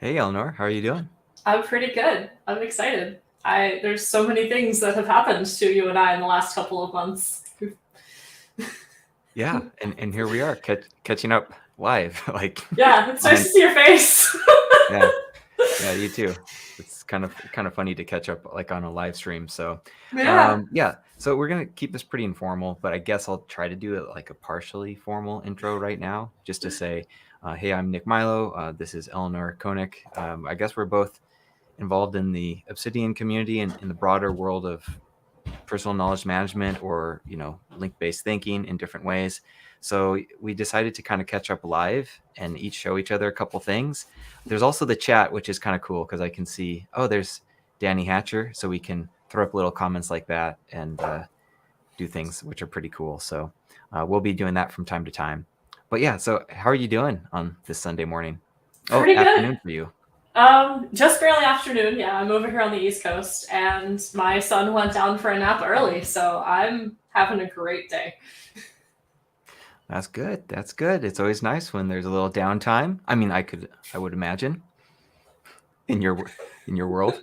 Hey Eleanor, how are you doing? I'm pretty good. I'm excited. There's so many things that have happened to you and I in the last couple of months. Yeah, and here we are catching up live, like Yeah, it's nice on to see your face. yeah, yeah, you too. It's kind of funny to catch up like on a live stream. So, Yeah. yeah, so we're gonna keep this pretty informal, but I guess I'll try to do it like a partially formal intro right now, just to say, hey, I'm Nick Milo. This is Eleanor Koenig. I guess we're both involved in the Obsidian community and in the broader world of personal knowledge management or link-based thinking in different ways. So we decided to kind of catch up live and each show each other a couple things. There's also the chat, which is kind of cool because I can see, oh, there's Danny Hatcher, so we can throw up little comments like that and do things which are pretty cool. So we'll be doing that from time to time. But yeah, so how are you doing on this Sunday morning? Oh, Pretty good. afternoon for you. Just barely afternoon. Yeah, I'm over here on the East Coast, and my son went down for a nap early, so I'm having a great day. That's good. That's good. It's always nice when there's a little downtime. I mean, I would imagine in your world.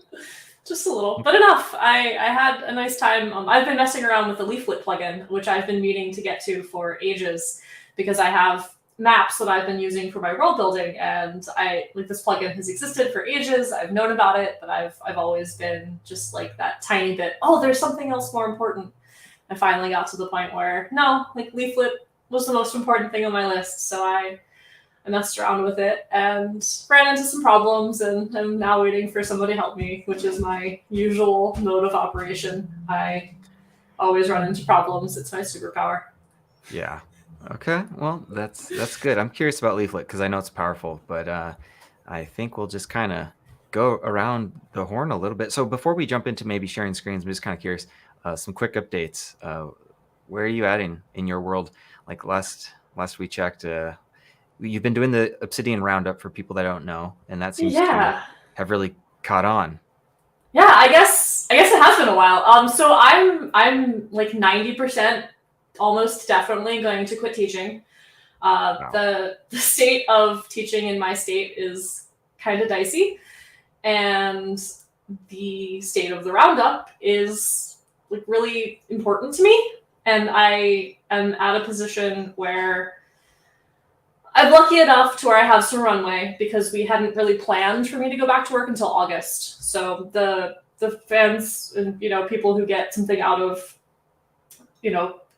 Just a little, but enough. I had a nice time. I've been messing around with the leaflet plugin, which I've been meaning to get to for ages because I have maps that I've been using for my world building, and I like this plugin has existed for ages. I've known about it, but I've always been just like that tiny bit. Oh, there's something else more important. I finally got to the point where no, like leaflet was the most important thing on my list, so I messed around with it and ran into some problems, and I'm now waiting for somebody to help me, which is my usual mode of operation. I always run into problems. It's my superpower. Yeah. Okay. Well, that's good. I'm curious about Leaflet because I know it's powerful, but I think we'll just kind of go around the horn a little bit. So before we jump into maybe sharing screens, I'm just kind of curious. Some quick updates. Where are you at in your world? Like last we checked, you've been doing the Obsidian Roundup for people that don't know, and that seems to Yeah. have really caught on. Yeah, I guess it has been a while. So I'm like 90% almost definitely going to quit teaching. Wow. The state of teaching in my state is kind of dicey, and the state of the roundup is like really important to me. And I am at a position where I'm lucky enough to where I have some runway because we hadn't really planned for me to go back to work until August. So the fans and people who get something out of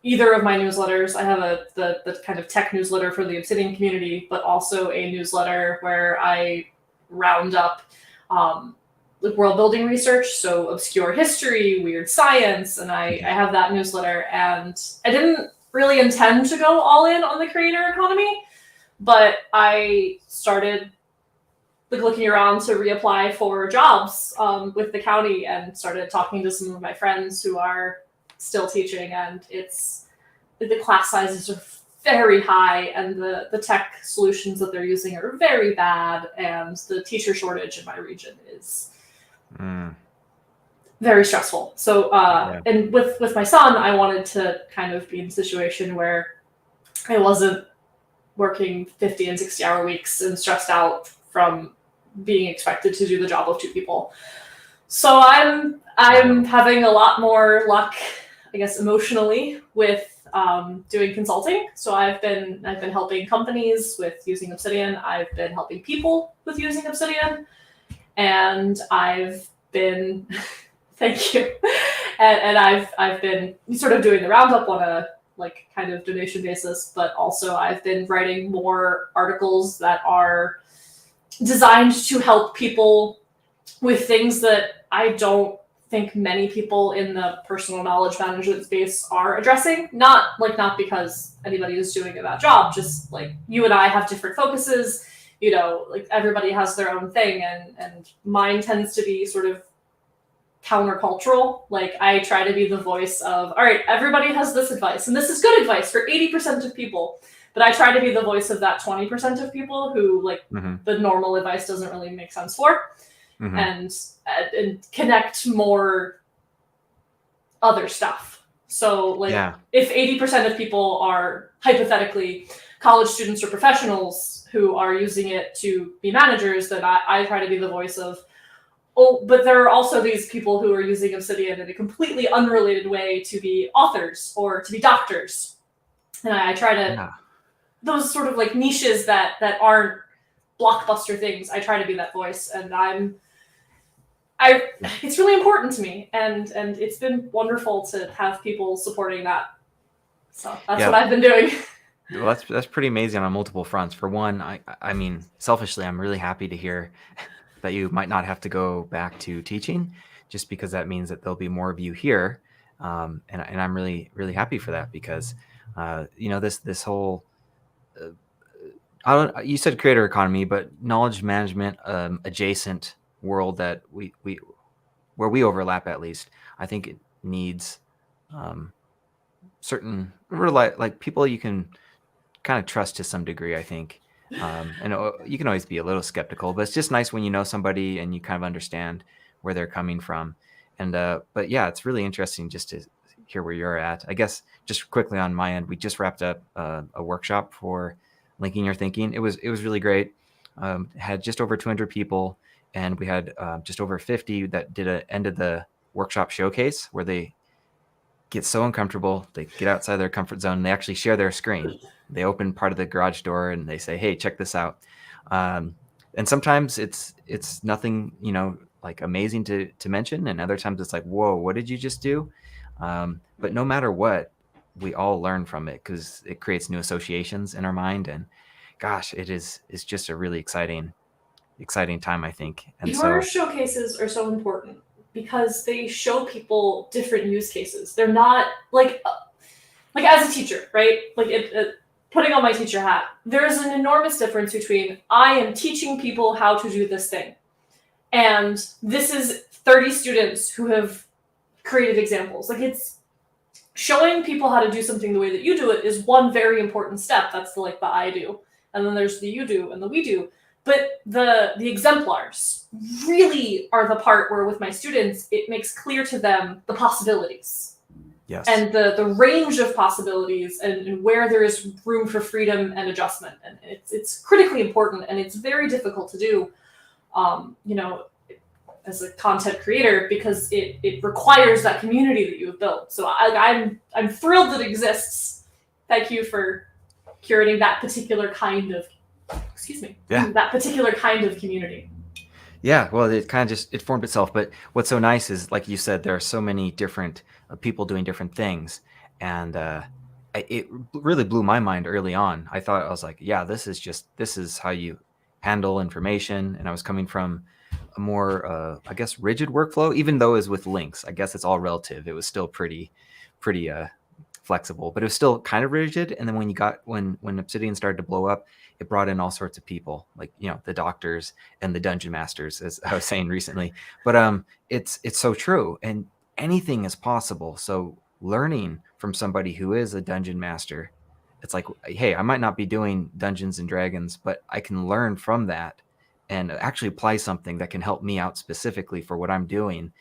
either of my newsletters. I have the kind of tech newsletter for the Obsidian community, but also a newsletter where I round up like world building research, so obscure history, weird science, and I have that newsletter. And I didn't really intend to go all in on the creator economy, but I started like looking around to reapply for jobs with the county and started talking to some of my friends who are still teaching, and it's the class sizes are very high, and the tech solutions that they're using are very bad, and the teacher shortage in my region is very stressful. So Yeah. and with my son, I wanted to kind of be in a situation where I wasn't working 50 and 60-hour weeks and stressed out from being expected to do the job of two people. So I'm having a lot more luck, I guess, emotionally with doing consulting. So I've been helping companies with using Obsidian. I've been helping people with using Obsidian, and I've been thank you, and I've been sort of doing the roundup on a like kind of donation basis, but also I've been writing more articles that are designed to help people with things that I don't think many people in the personal knowledge management space are addressing. Not because anybody is doing a bad job, just like you and I have different focuses. Like everybody has their own thing, and mine tends to be sort of countercultural. Like I try to be the voice of, all right, everybody has this advice, and this is good advice for 80% of people. But I try to be the voice of that 20% of people who the normal advice doesn't really make sense for, and connect more other stuff. So Yeah. if 80% of people are hypothetically college students or professionals who are using it to be managers, then I try to be the voice of, oh, but there are also these people who are using Obsidian in a completely unrelated way to be authors or to be doctors. And I try to, those sort of like niches that aren't blockbuster things, I try to be that voice. And it's really important to me. And it's been wonderful to have people supporting that. So that's what I've been doing. Well, that's pretty amazing on multiple fronts. For one, I mean, selfishly, I'm really happy to hear that you might not have to go back to teaching, just because that means that there'll be more of you here, and I'm really, really happy for that, because this whole you said creator economy, but knowledge management adjacent world that where we overlap, at least, I think it needs certain like people you can kind of trust to some degree, I think. And you can always be a little skeptical, but it's just nice when you know somebody and you kind of understand where they're coming from. And but yeah, it's really interesting just to hear where you're at. I guess just quickly on my end, we just wrapped up a workshop for linking your thinking. It was really great. Had just over 200 people, and we had just over 50 that did a end of the workshop showcase where they get so uncomfortable, they get outside their comfort zone, and they actually share their screen. They open part of the garage door and they say, "Hey, check this out." And sometimes it's nothing, like amazing to mention, and other times it's like, "Whoa, what did you just do?" But no matter what, we all learn from it because it creates new associations in our mind, and gosh, it's just a really exciting time, I think. And your showcases are so important because they show people different use cases. They're not like as a teacher, right? Like putting on my teacher hat, there's an enormous difference between I am teaching people how to do this thing, and this is 30 students who have created examples. Like, it's showing people how to do something the way that you do it is one very important step. That's the I do. And then there's the you do and the we do. But the exemplars really are the part where, with my students, it makes clear to them the possibilities. Yes. And the range of possibilities and where there is room for freedom and adjustment. And it's critically important, and it's very difficult to do, as a content creator, because it requires that community that you have built. So I'm thrilled that it exists. Thank you for curating that particular kind of, that particular kind of community. Yeah, well, it kind of it formed itself. But what's so nice is, like you said, there are so many different people doing different things. And it really blew my mind early on. I was like, yeah, this is how you handle information. And I was coming from a more, I guess, rigid workflow, even though it was with links. I guess it's all relative. It was still pretty flexible, but it was still kind of rigid. And then when Obsidian started to blow up, it brought in all sorts of people, like, the doctors and the dungeon masters, as I was saying recently. But it's so true, and anything is possible. So learning from somebody who is a dungeon master, it's like, hey, I might not be doing Dungeons and Dragons, but I can learn from that and actually apply something that can help me out specifically for what I'm doing.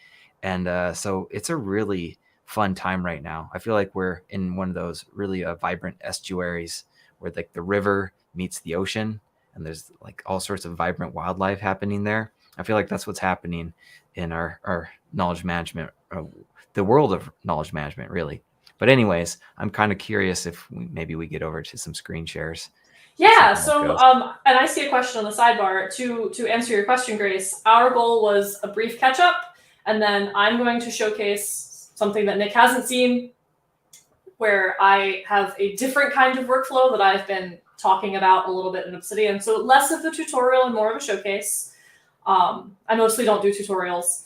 And so it's a really fun time right now. I feel like we're in one of those really vibrant estuaries where, like, the river meets the ocean, and there's like all sorts of vibrant wildlife happening there. I feel like that's what's happening in our knowledge management, the world of knowledge management, really. But anyways, I'm kind of curious if maybe we get over to some screen shares. Yeah, so and I see a question on the sidebar. To answer your question, Grace, our goal was a brief catch up, and then I'm going to showcase something that Nick hasn't seen, where I have a different kind of workflow that I've been talking about a little bit in Obsidian. So less of the tutorial and more of a showcase. I mostly don't do tutorials.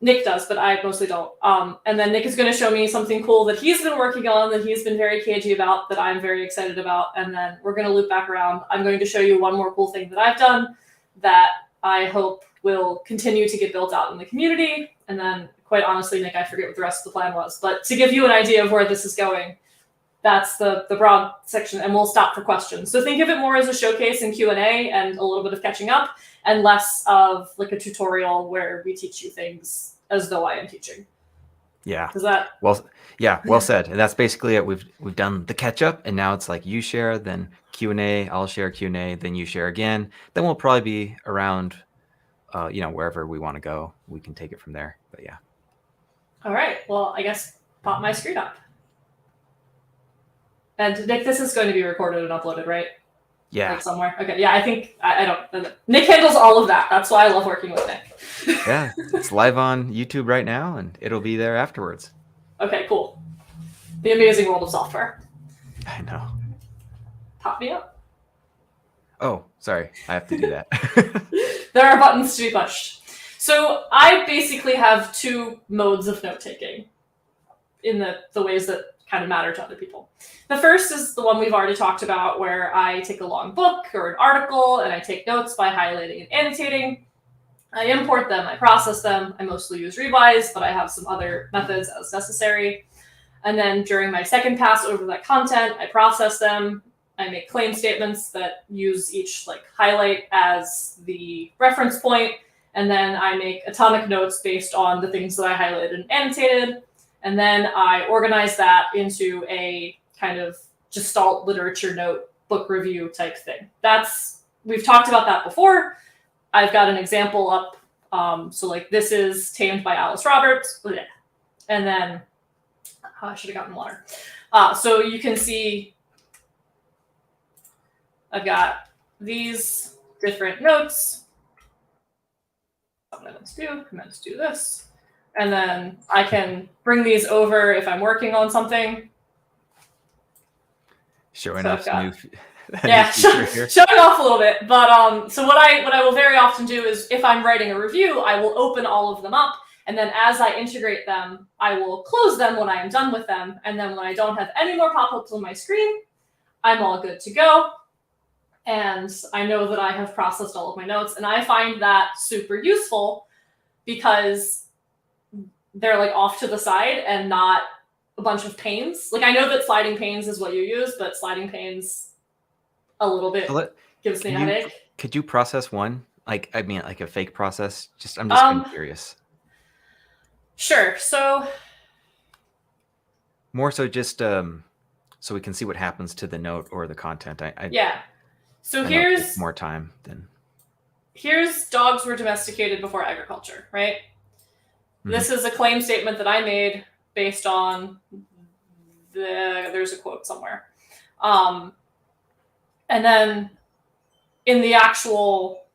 Nick does, but I mostly don't. And then Nick is going to show me something cool that he's been working on, that he's been very cagey about, that I'm very excited about. And then we're going to loop back around. I'm going to show you one more cool thing that I've done that I hope will continue to get built out in the community. And then, quite honestly, Nick, I forget what the rest of the plan was. But to give you an idea of where this is going, that's the broad section, and we'll stop for questions. So think of it more as a showcase and Q&A and a little bit of catching up, and less of like a tutorial where we teach you things as though I am teaching. Yeah. Is that Well said. And that's basically it. We've done the catch up, and now it's like you share, then Q&A, I'll share Q&A, then you share again. Then we'll probably be around, wherever we want to go. We can take it from there. But yeah. all right? Well, I guess pop my screen up. And Nick, this is going to be recorded and uploaded, right? Yeah. Like somewhere. Okay. Yeah, I think I don't. Nick handles all of that. That's why I love working with Nick. Yeah. It's live on YouTube right now, and it'll be there afterwards. Okay, cool. The amazing world of software. I know. Pop me up. Oh, sorry. I have to do that. There are buttons to be pushed. So I basically have two modes of note-taking in the ways that kind of matter to other people. The first is the one we've already talked about, where I take a long book or an article and I take notes by highlighting and annotating. I import them, I process them. I mostly use Readwise, but I have some other methods as necessary. And then during my second pass over that content, I process them. I make claim statements that use each highlight as the reference point. And then I make atomic notes based on the things that I highlighted and annotated. And then I organize that into a kind of gestalt literature note, book review type thing. We've talked about that before. I've got an example up. So this is Tamed by Alice Roberts. And then I should have gotten water. So you can see I've got these different notes. I'm meant to do this. And then I can bring these over if I'm working on something. Showing off some new showing off a little bit. But so what I will very often do is, if I'm writing a review, I will open all of them up, and then as I integrate them, I will close them when I am done with them. And then when I don't have any more pop-ups on my screen, I'm all good to go. And I know that I have processed all of my notes, and I find that super useful because they're off to the side and not a bunch of panes. I know that sliding panes is what you use, but sliding panes a little bit gives me a headache. Could you process one? A fake process? I'm just kind of curious. Sure. So more so just so we can see what happens to the note or the content. Yeah. So here's more time than. Here's dogs were domesticated before agriculture, right? Mm-hmm. This is a claim statement that I made based on there's a quote somewhere. And then in the actual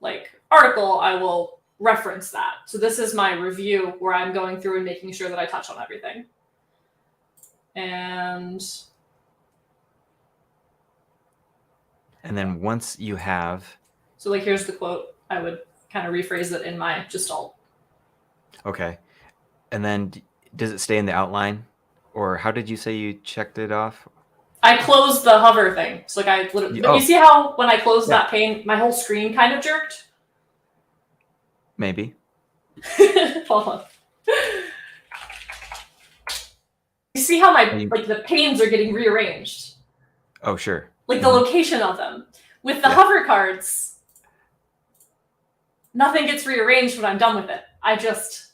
article, I will reference that. So this is my review where I'm going through and making sure that I touch on everything. And then once you have... So here's the quote. I would kind of rephrase it in my gestalt. Okay. And then does it stay in the outline? Or how did you say you checked it off? I closed the hover thing. So I literally... You see how when I closed that pane, my whole screen kind of jerked? Maybe. Hold on. You see how my the panes are getting rearranged? Oh, sure. The location of them. With the hover cards, nothing gets rearranged when I'm done with it. I just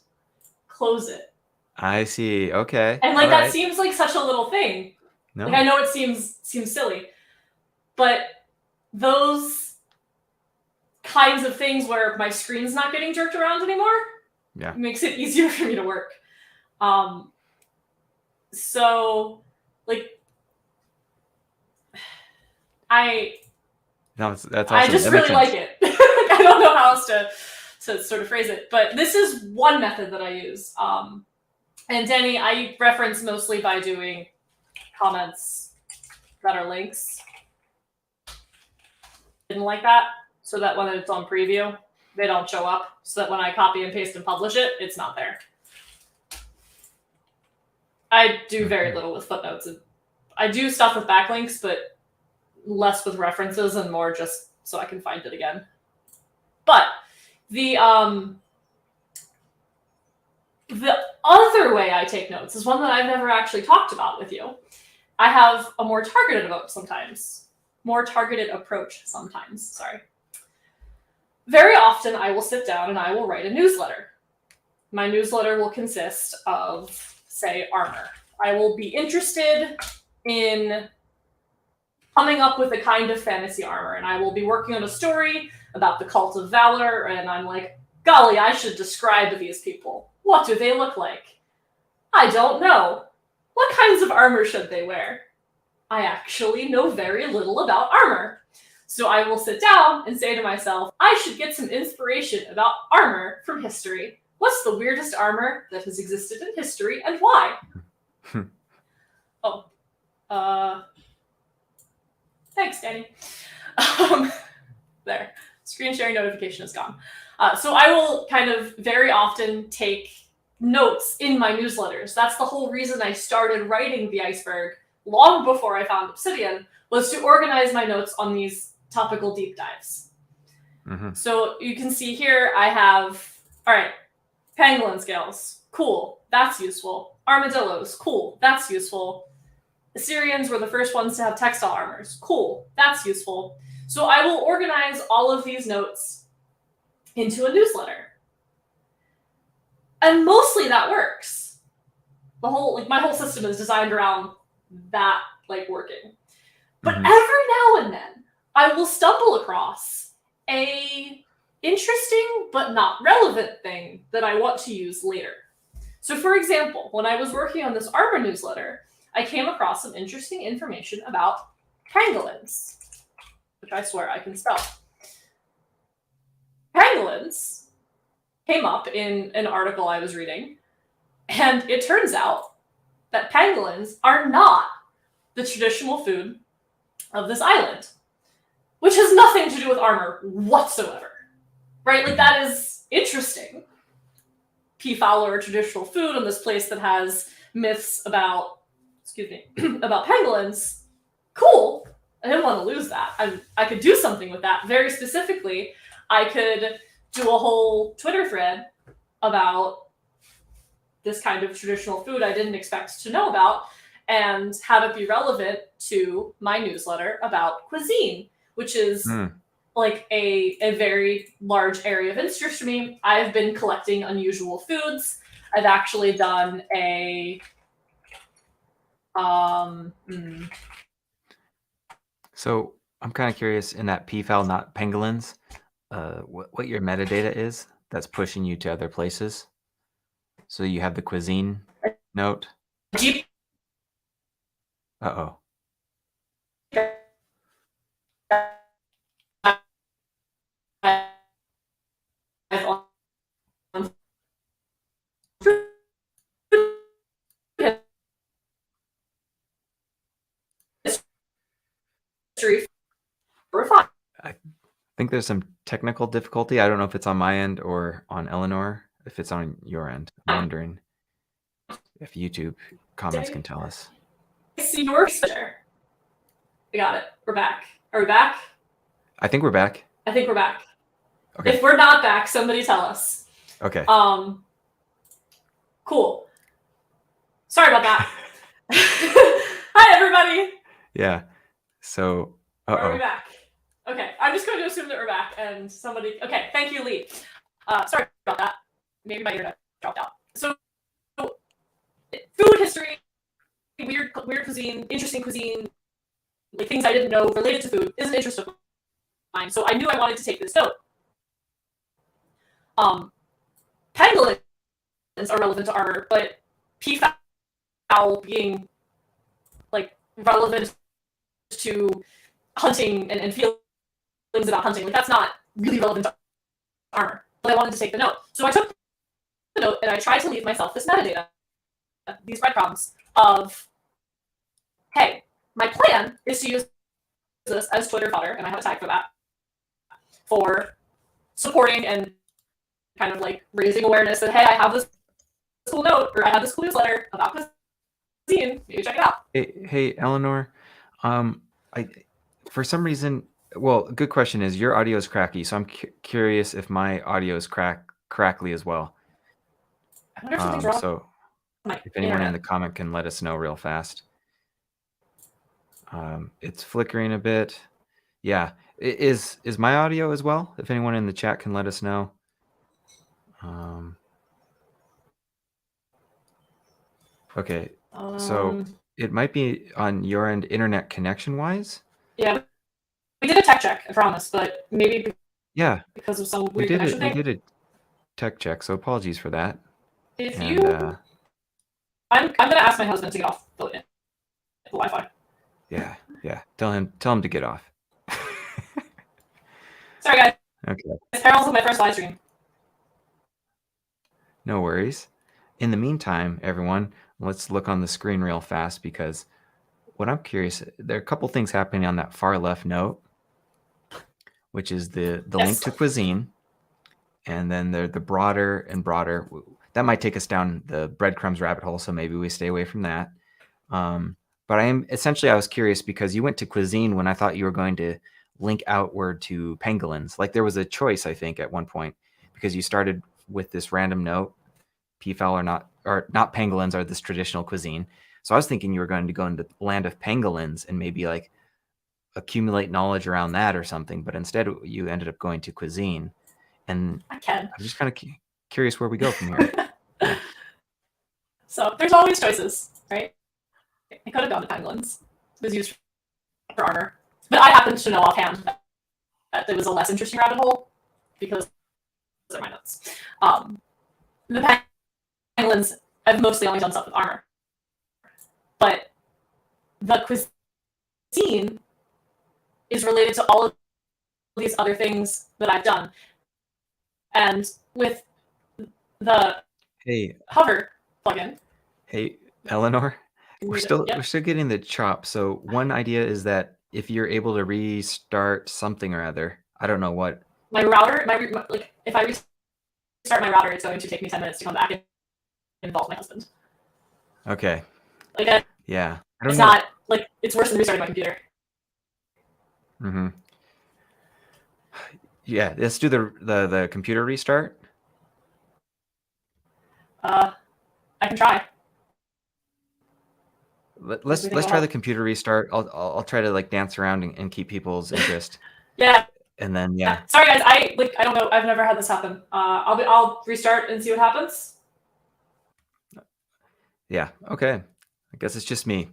close it. I see. Okay. And that seems like such a little thing. No. I know it seems silly, but those kinds of things where my screen's not getting jerked around anymore, makes it easier for me to work. So that's awesome. I just really like it. I don't know how else to sort of phrase it, but this is one method that I use. And Denny, I reference mostly by doing comments that are links. Didn't like that, so that when it's on preview, they don't show up, so that when I copy and paste and publish it, it's not there. I do very little with footnotes. I do stuff with backlinks, but less with references and more just so I can find it again. But the other way I take notes is one that I've never actually talked about with you. I have a more targeted approach sometimes. Sorry. Very often I will sit down and I will write a newsletter. My newsletter will consist of say, armor. I will be interested in coming up with a kind of fantasy armor, and I will be working on a story about the Cult of Valor, and I'm like, golly, I should describe these people. What do they look like? I don't know. What kinds of armor should they wear? I actually know very little about armor. So I will sit down and say to myself, I should get some inspiration about armor from history. What's the weirdest armor that has existed in history, and why? Thanks, Danny. There, screen sharing notification is gone. So I will kind of very often take notes in my newsletters. That's the whole reason I started writing The Iceberg long before I found Obsidian, was to organize my notes on these topical deep dives. Mm-hmm. So you can see here I have, all right, pangolin scales, cool, that's useful. Armadillos, cool, that's useful. Assyrians were the first ones to have textile armors, cool, that's useful. So I will organize all of these notes into a newsletter. And mostly that works. My whole system is designed around that working. But every now and then I will stumble across a interesting but not relevant thing that I want to use later. So for example, when I was working on this armor newsletter, I came across some interesting information about pangolins, which I swear I can spell. Pangolins came up in an article I was reading, and it turns out that pangolins are not the traditional food of this island, which has nothing to do with armor whatsoever, right? That is interesting. Peafowl are a traditional food in this place that has myths about, about pangolins. Cool. I didn't want to lose that. I could do something with that. Very specifically, I could do a whole Twitter thread about this kind of traditional food I didn't expect to know about, and have it be relevant to my newsletter about cuisine, which is a very large area of interest to me. I've been collecting unusual foods. I've actually done a So I'm kind of curious, in that peafowl, not pangolins, what your metadata is that's pushing you to other places. So you have the cuisine note. Uh-oh. I think there's some technical difficulty. I don't know if it's on my end or on Eleanor, if it's on your end. I'm wondering if YouTube comments can tell us. I see your picture. I got it. We're back. Are we back? I think we're back. I think we're back. Okay. If we're not back, somebody tell us. Okay. Cool. Sorry about that. Hi, everybody. Yeah. So, Are we back? Okay. I'm just going to assume that we're back, and somebody. Okay. Thank you, Lee. Sorry about that. Maybe my internet dropped out. So, food history, weird cuisine, interesting cuisine, things I didn't know related to food is an interest of mine. So I knew I wanted to take this note. Pangolins are relevant to armor, but peafowl being relevant to hunting and feelings about hunting, that's not really relevant to armor. But I wanted to take the note. So I took the note and I tried to leave myself this metadata, these breadcrumbs of, hey, my plan is to use this as Twitter fodder, and I have a tag for that, for supporting and kind of raising awareness that, hey, I have this cool note, or I have this cool newsletter about cuisine, maybe check it out. Hey, Eleanor, for some reason, well, good question is, your audio is cracky, so I'm curious if my audio is crackly as well. I wonder if something's wrong. So if anyone in the comment can let us know real fast. It's flickering a bit. Yeah. Is my audio as well? If anyone in the chat can let us know. Okay. So it might be on your end, internet connection wise. Yeah, we did a tech check, I promise, but maybe Yeah, because of some we weird did it. connection We thing. did a tech check. So apologies for that. If And you, I'm gonna ask my husband to get off the Wi-Fi. yeah. Tell him to get off. Sorry, guys. Okay. Perils of my first live stream. No worries. In the meantime, everyone, let's look on the screen real fast because what I'm curious, there are a couple things happening on that far left note, which is the link to cuisine, and then the broader and broader. That might take us down the breadcrumbs rabbit hole, so maybe we stay away from that. But I was curious because you went to cuisine when I thought you were going to link outward to pangolins. Like there was a choice, I think, at one point because you started with this random note, peafowl or not pangolins are this traditional cuisine. So I was thinking you were going to go into the land of pangolins and maybe like accumulate knowledge around that or something. But instead, you ended up going to cuisine, and I can. I'm just kind of curious where we go from here. Yeah. So there's always choices, right? I could have gone to pangolins. It was used for armor, but I happen to know offhand that there was a less interesting rabbit hole because those are my notes. The pangolins, I've mostly only done stuff with armor, but the cuisine is related to all of these other things that I've done, and with the hover plugin. Hey, Eleanor, we're still Yep. getting the chop. So one idea is that if you're able to restart something or other, I don't know what. My router, like if I restart my router, it's going to take me 10 minutes to come back and involve my husband. Okay. Like, yeah, I don't know. Not like it's worse than restarting my computer. Mm-hmm. Yeah, let's do the computer restart. I can try. Let's try the computer restart. I'll try to like dance around and keep people's interest. Yeah. And then yeah. Sorry guys, I don't know. I've never had this happen. I'll restart and see what happens. Yeah. Okay. I guess it's just me.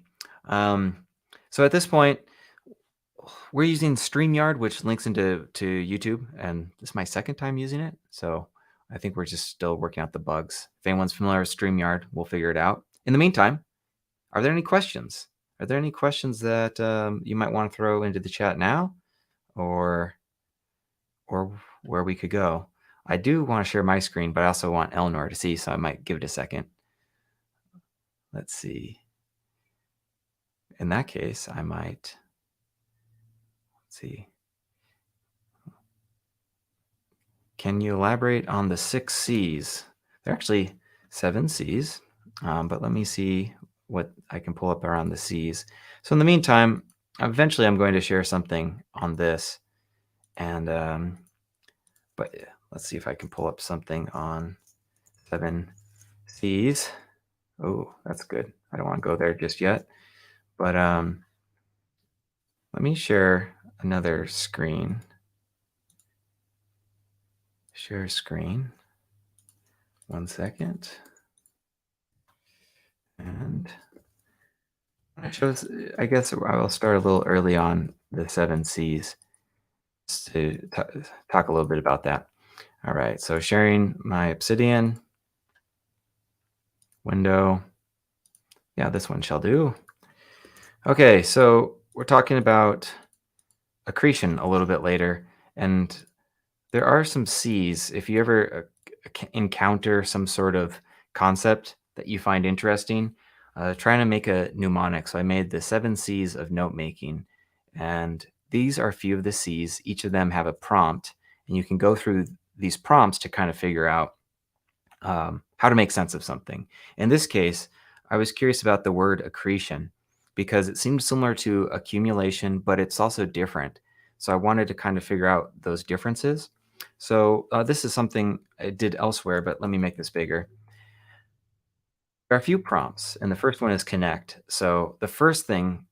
So at this point, we're using StreamYard, which links into YouTube, and this is my second time using it. So I think we're just still working out the bugs. If anyone's familiar with StreamYard, we'll figure it out. In the meantime, are there any questions? Are there any questions that you might want to throw into the chat now, or where we could go? I do want to share my screen, but I also want Eleanor to see, so I might give it a second. Let's see. In that case, I might. Let's see. Can you elaborate on the 6 C's? There are actually 7 C's, but let me see what I can pull up around the C's. So in the meantime, eventually I'm going to share something on this, and but let's see if I can pull up something on 7 C's. Oh, that's good. I don't want to go there just yet, but let me share another screen. Share screen. 1 second. And I guess I'll start a little early on the 7 C's to talk a little bit about that. All right, so sharing my Obsidian window. Yeah, this one shall do. Okay, so we're talking about accretion a little bit later, and there are some C's. If you ever encounter some sort of concept that you find interesting, trying to make a mnemonic. So I made the 7 C's of note making, and these are a few of the C's. Each of them have a prompt, and you can go through these prompts to kind of figure out how to make sense of something. In this case, I was curious about the word accretion because it seemed similar to accumulation, but it's also different. So I wanted to kind of figure out those differences. So this is something I did elsewhere, but let me make this bigger. There are a few prompts, and the first one is connect. So the first thing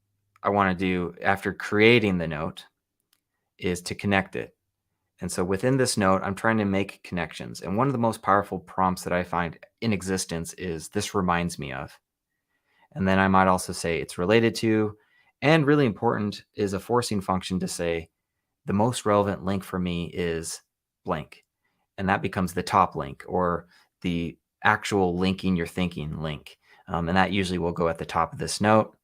I want to do after creating the note is to connect it. And so within this note, I'm trying to make connections. And one of the most powerful prompts that I find in existence is this reminds me of. And then I might also say it's related to, and really important is a forcing function to say the most relevant link for me is blank. And that becomes the top link or the actual linking your thinking link. And that usually will go at the top of this note.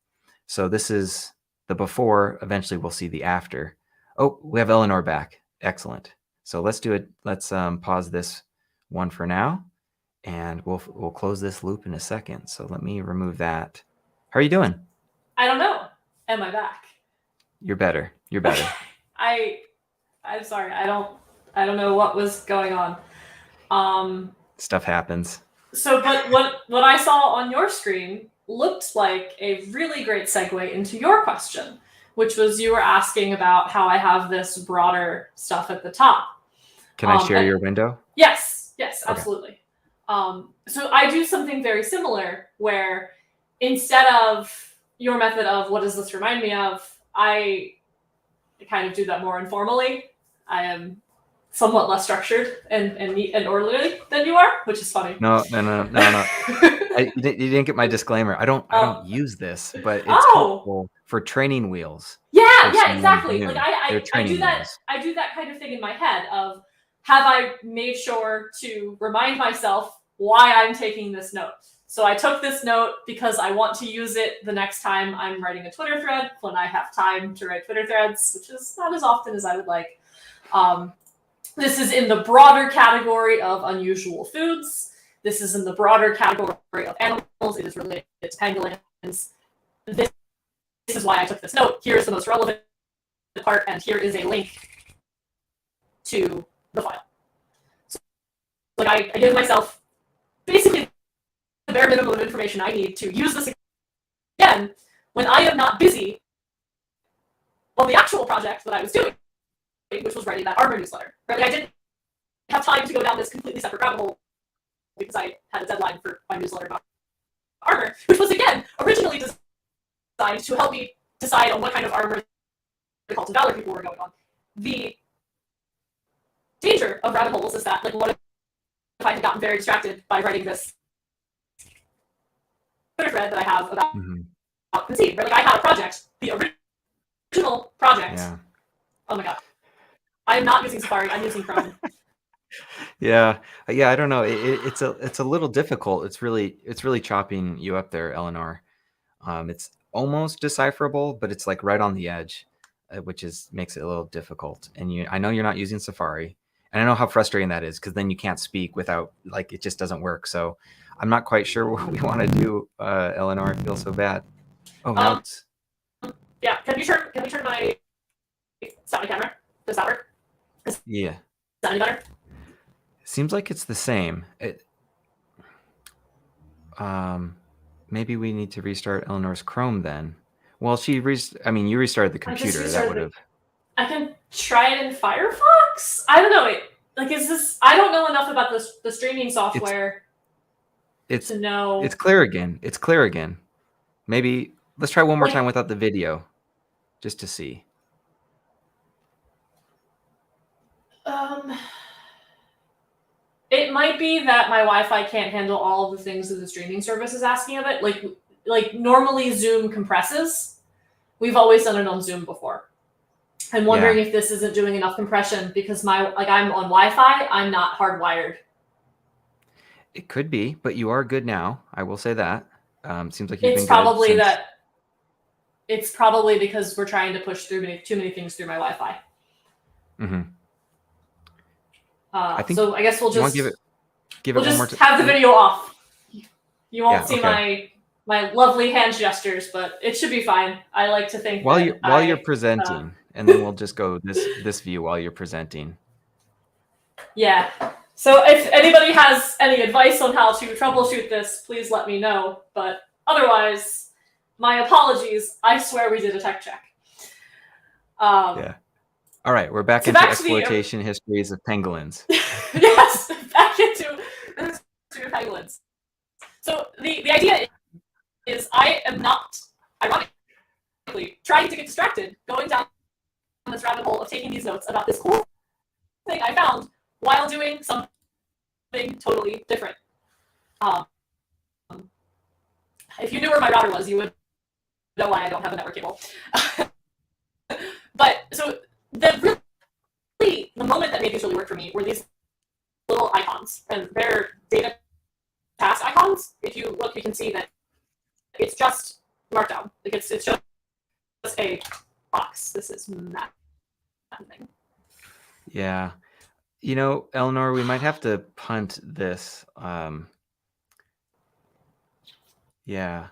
So this is the before. Eventually we'll see the after. Oh, we have Eleanor back. Excellent. So let's do it. Let's pause this one for now. And we'll close this loop in a second. So let me remove that. How are you doing? I don't know. Am I back? You're better. You're better. I'm sorry. I don't know what was going on. Stuff happens. So, but what I saw on your screen looked like a really great segue into your question, which was you were asking about how I have this broader stuff at the top. Can I share your window? Yes, Okay. absolutely. So I do something very similar where instead of your method of what does this remind me of, I kind of do that more informally. I am somewhat less structured and neat and orderly than you are, which is funny. No. You didn't get my disclaimer. I don't use this, but it's helpful for training wheels. Yeah, exactly. New. Like I do that. Wheels. I do that kind of thing in my head of have I made sure to remind myself why I'm taking this note. So I took this note because I want to use it the next time I'm writing a Twitter thread when I have time to write Twitter threads, which is not as often as I would like. This is in the broader category of unusual foods. This is in the broader category of animals. It is related to pangolins. This is why I took this note. Here is the most relevant part, and here is a link to the file. So, like I give myself basically the bare minimum of information I need to use this again when I am not busy on the actual project that I was doing, which was writing that armor newsletter. Right? Like I didn't have time to go down this completely separate rabbit hole because I had a deadline for my newsletter about armor, which was again originally designed to help me decide on what kind of armor the cult of valor people were going on. The danger of rabbit holes is that, like, what if I had gotten very distracted by writing this Twitter thread that I have about conceit? Right? Like, I had a project, the original project. Yeah. Oh my god, I am not using Safari. I'm using Chrome. Yeah. I don't know. It's a little difficult. It's really chopping you up there, Eleanor. It's almost decipherable, but it's like right on the edge, which makes it a little difficult. And I know you're not using Safari, and I know how frustrating that is because then you can't speak without, like, it just doesn't work. So I'm not quite sure what we want to do, Eleanor. I feel so bad. Oh, notes. Yeah. Can we turn my camera? Does that work? Yeah. Is that any better? Seems like it's the same. Maybe we need to restart Eleanor's Chrome then. Well, you restarted the computer. That would have. I can try it in Firefox. I don't know. Is this? I don't know enough about the streaming software to know. It's clear again. Maybe let's try one more time without the video, just to see. It might be that my Wi-Fi can't handle all of the things that the streaming service is asking of it. Like normally Zoom compresses. We've always done it on Zoom before. I'm wondering if this isn't doing enough compression because I'm on Wi-Fi. I'm not hardwired. It could be, but you are good now. I will say that. Seems like you've been good. It's probably because we're trying to push through too many things through my Wi-Fi. Mm-hmm. So I guess we'll just give it one more time. Have the video off. You won't see my lovely hand gestures, but it should be fine. I like to think while you're presenting, and then we'll just go this view while you're presenting. Yeah. So if anybody has any advice on how to troubleshoot this, please let me know. But otherwise, my apologies. I swear we did a tech check. Yeah. All right, we're back into exploitation histories of pangolins. Yes, back into pangolins. So the idea is I am not, ironically, trying to get distracted, going down this rabbit hole of taking these notes about this cool thing I found while doing something totally different. if you knew where my router was, you would know why I don't have a network cable. But so the moment that made these really work for me were these little icons, and they're data task icons. If you look, you can see that it's just Markdown. Like it's just a box. This is nothing. Yeah. You know, Eleanor, we might have to punt this. Yeah.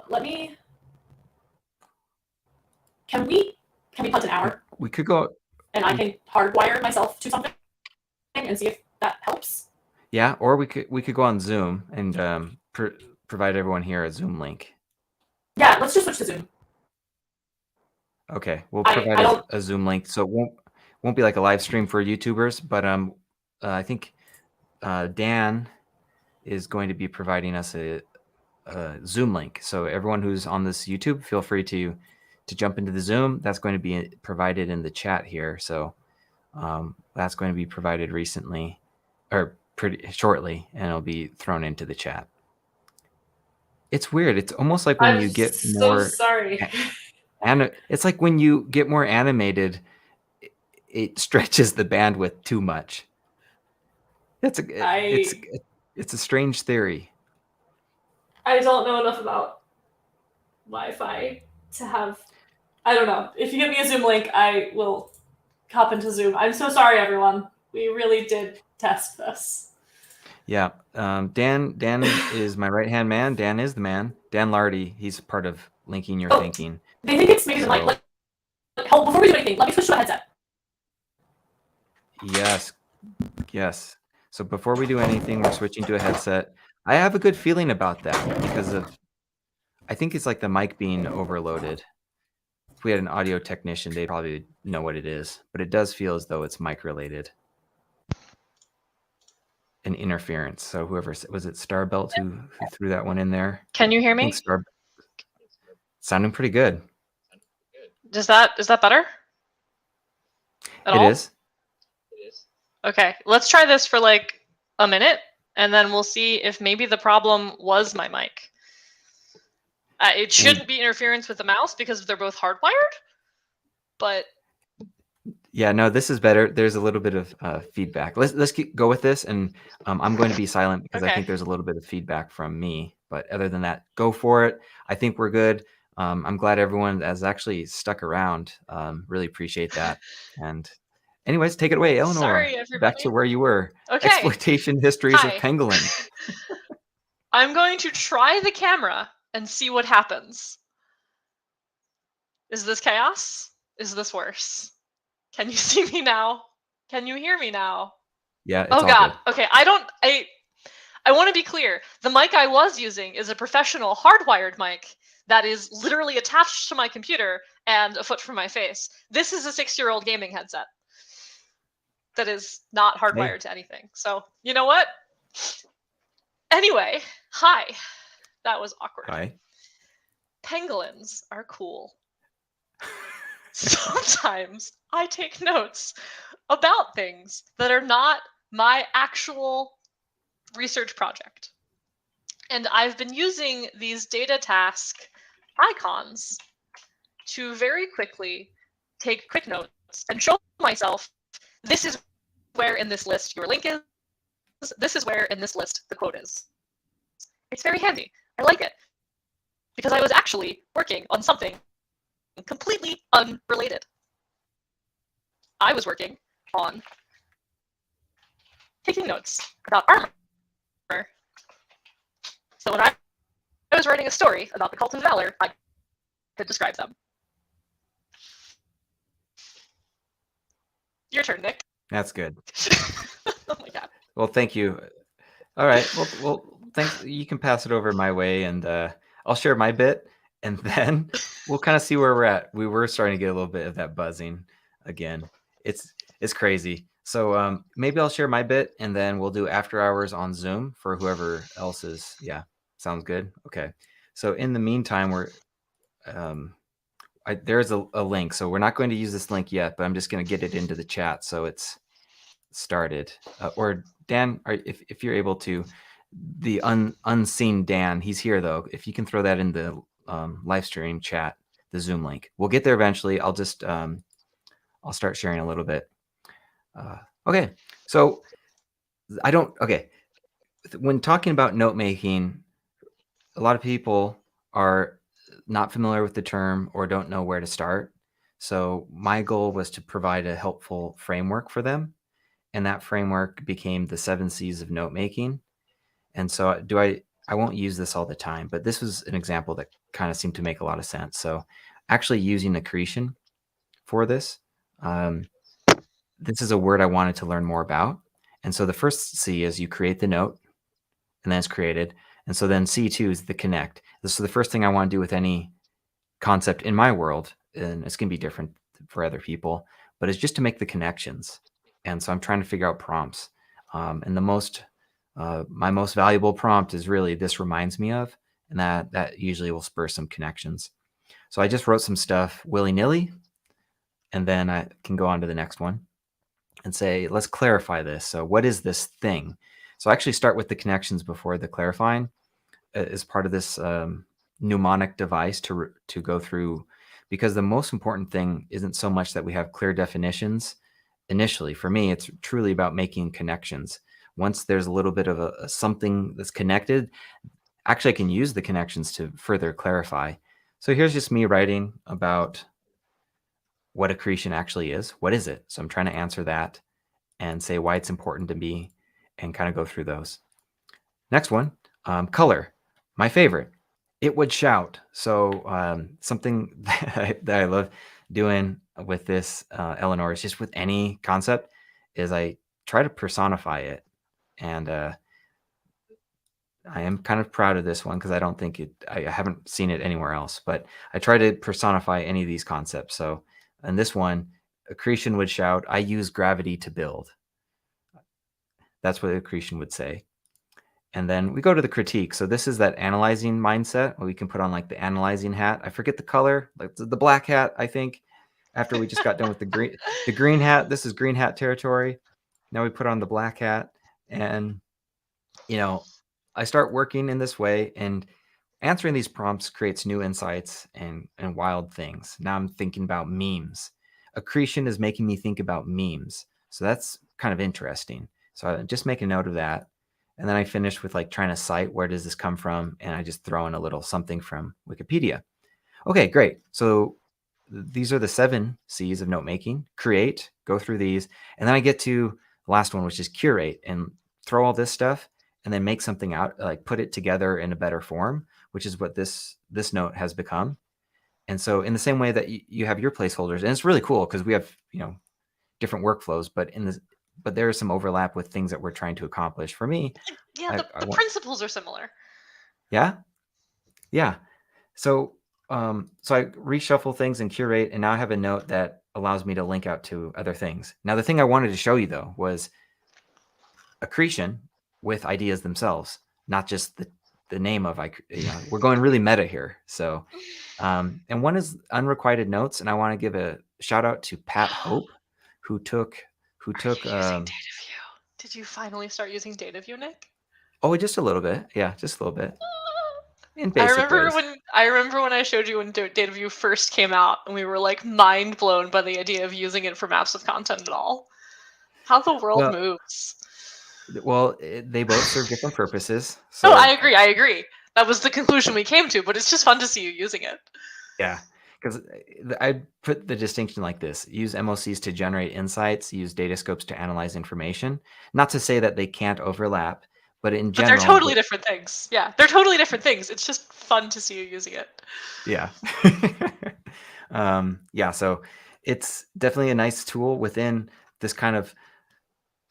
Let me. Can we punt an hour? We could go. And I can hardwire myself to something and see if that helps. Yeah, or we could go on Zoom and provide everyone here a Zoom link. Yeah, let's just switch to Zoom. Okay, we'll provide a Zoom link, so it won't be like a live stream for YouTubers, but I think Dan is going to be providing us a Zoom link. So everyone who's on this YouTube, feel free to jump into the Zoom. That's going to be provided in the chat here. So that's going to be provided recently or pretty shortly, and it'll be thrown into the chat. It's weird. It's almost like when you get more. So sorry. And it's like when you get more animated, it stretches the bandwidth too much. It's a strange theory. I don't know enough about Wi-Fi to have. I don't know. If you give me a Zoom link, I will hop into Zoom. I'm so sorry, everyone. We really did test this. Yeah. Dan is my right-hand man. Dan is the man. Dan Lardy, he's part of linking your thinking. They think it's maybe the mic. Before we do anything, let me switch to a headset. Yes. So before we do anything, we're switching to a headset. I have a good feeling about that because I think it's like the mic being overloaded. If we had an audio technician, they'd probably know what it is, but it does feel as though it's mic related. An interference. So whoever was it, Starbelt who threw that one in there? Can you hear me? Sounding pretty good. Is that better? It is. Okay, let's try this for like a minute, and then we'll see if maybe the problem was my mic. It shouldn't be interference with the mouse because they're both hardwired, but yeah, no, this is better. There's a little bit of feedback. Let's go with this, and I'm going to be silent because I think there's a little bit of feedback from me. But other than that, go for it. I think we're good. I'm glad everyone has actually stuck around. Really appreciate that. And anyways, take it away, Eleanor. Sorry, everybody. Back to where you were. Okay. Exploitation histories of pangolin. I'm going to try the camera and see what happens. Is this chaos? Is this worse? Can you see me now? Can you hear me now? Yeah. It's oh all God. Good. Okay. I want to be clear. The mic I was using is a professional hardwired mic that is literally attached to my computer and a foot from my face. This is a 6-year-old gaming headset that is not hardwired to anything. So you know what? Anyway, hi. That was awkward. Hi. Pangolins are cool. Sometimes I take notes about things that are not my actual research project. And I've been using these data task icons to very quickly take quick notes and show myself, this is where in this list your link is, this is where in this list the quote is. It's very handy. I like it. Because I was actually working on something completely unrelated. I was working on taking notes about armor. So when I was writing a story about the Cult of Valor, I could describe them. Your turn, Nick. That's good. Oh my God. Well, thank you. All right. Well, thanks. You can pass it over my way, and I'll share my bit, and then we'll kind of see where we're at. We were starting to get a little bit of that buzzing again. It's crazy. So maybe I'll share my bit, and then we'll do after hours on Zoom for whoever else is. Yeah, sounds good. Okay. So in the meantime, there's a link. So we're not going to use this link yet, but I'm just going to get it into the chat so it's started. Or Dan, if you're able to, the unseen Dan, he's here though. If you can throw that in the live stream chat, the Zoom link, we'll get there eventually. I'll just I'll start sharing a little bit. Okay, so when talking about note making, a lot of people are not familiar with the term or don't know where to start. So my goal was to provide a helpful framework for them, and that framework became the 7 C's of note making. And so I won't use this all the time, but this was an example that kind of seemed to make a lot of sense. So actually using accretion for this, this is a word I wanted to learn more about. And so the first C is you create the note, and then it's created. And so then C2 is the connect. This is the first thing I want to do with any concept in my world, and it's going to be different for other people, but it's just to make the connections. And so I'm trying to figure out prompts. And my most valuable prompt is really this reminds me of, and that usually will spur some connections. So I just wrote some stuff willy-nilly, and then I can go on to the next one and say, let's clarify this. So what is this thing? So I actually start with the connections before the clarifying as part of this mnemonic device to go through, because the most important thing isn't so much that we have clear definitions initially. For me, it's truly about making connections. Once there's a little bit of a something that's connected, actually I can use the connections to further clarify. So here's just me writing about what accretion actually is. What is it? So I'm trying to answer that and say why it's important to me and kind of go through those. Next one, color, my favorite. It would shout. So something that I love doing with this, Eleanor, is just with any concept, is I try to personify it. And I am kind of proud of this one because I don't think I haven't seen it anywhere else, but I try to personify any of these concepts. So in this one, accretion would shout, I use gravity to build. That's what accretion would say. And then we go to the critique. So this is that analyzing mindset where we can put on like the analyzing hat. I forget the color, like the black hat, I think, after we just got done with the green hat. This is green hat territory. Now we put on the black hat, and I start working in this way, and answering these prompts creates new insights and wild things. Now I'm thinking about memes. Accretion is making me think about memes. So that's kind of interesting. So I just make a note of that. And then I finish with like trying to cite where does this come from, and I just throw in a little something from Wikipedia. Okay, great. So these are the 7 C's of note making. Create, go through these, and then I get to the last one, which is curate, and throw all this stuff and then make something out, like put it together in a better form, which is what this note has become. And so in the same way that you have your placeholders, and it's really cool because we have different workflows, but there is some overlap with things that we're trying to accomplish. For me, yeah, the principles are similar. Yeah. So I reshuffle things and curate, and now I have a note that allows me to link out to other things. Now, the thing I wanted to show you though was accretion with ideas themselves, not just the name of we're going really meta here. So and one is unrequited notes, and I want to give a shout out to Pat Hope, who took using DataView? Did you finally start using DataView, Nick? Oh, just a little bit. Yeah, just a little bit. In I basic ways. remember when I showed you when DataView first came out, and we were like mind blown by the idea of using it for maps with content at all. How the world moves. Well, they both serve different purposes. So no, I agree. That was the conclusion we came to, but it's just fun to see you using it. Yeah, because I put the distinction like this: use MOCs to generate insights, use data scopes to analyze information. Not to say that they can't overlap, but in general, they're totally different things. Yeah, they're totally different things. It's just fun to see you using it. Yeah. So it's definitely a nice tool within this kind of,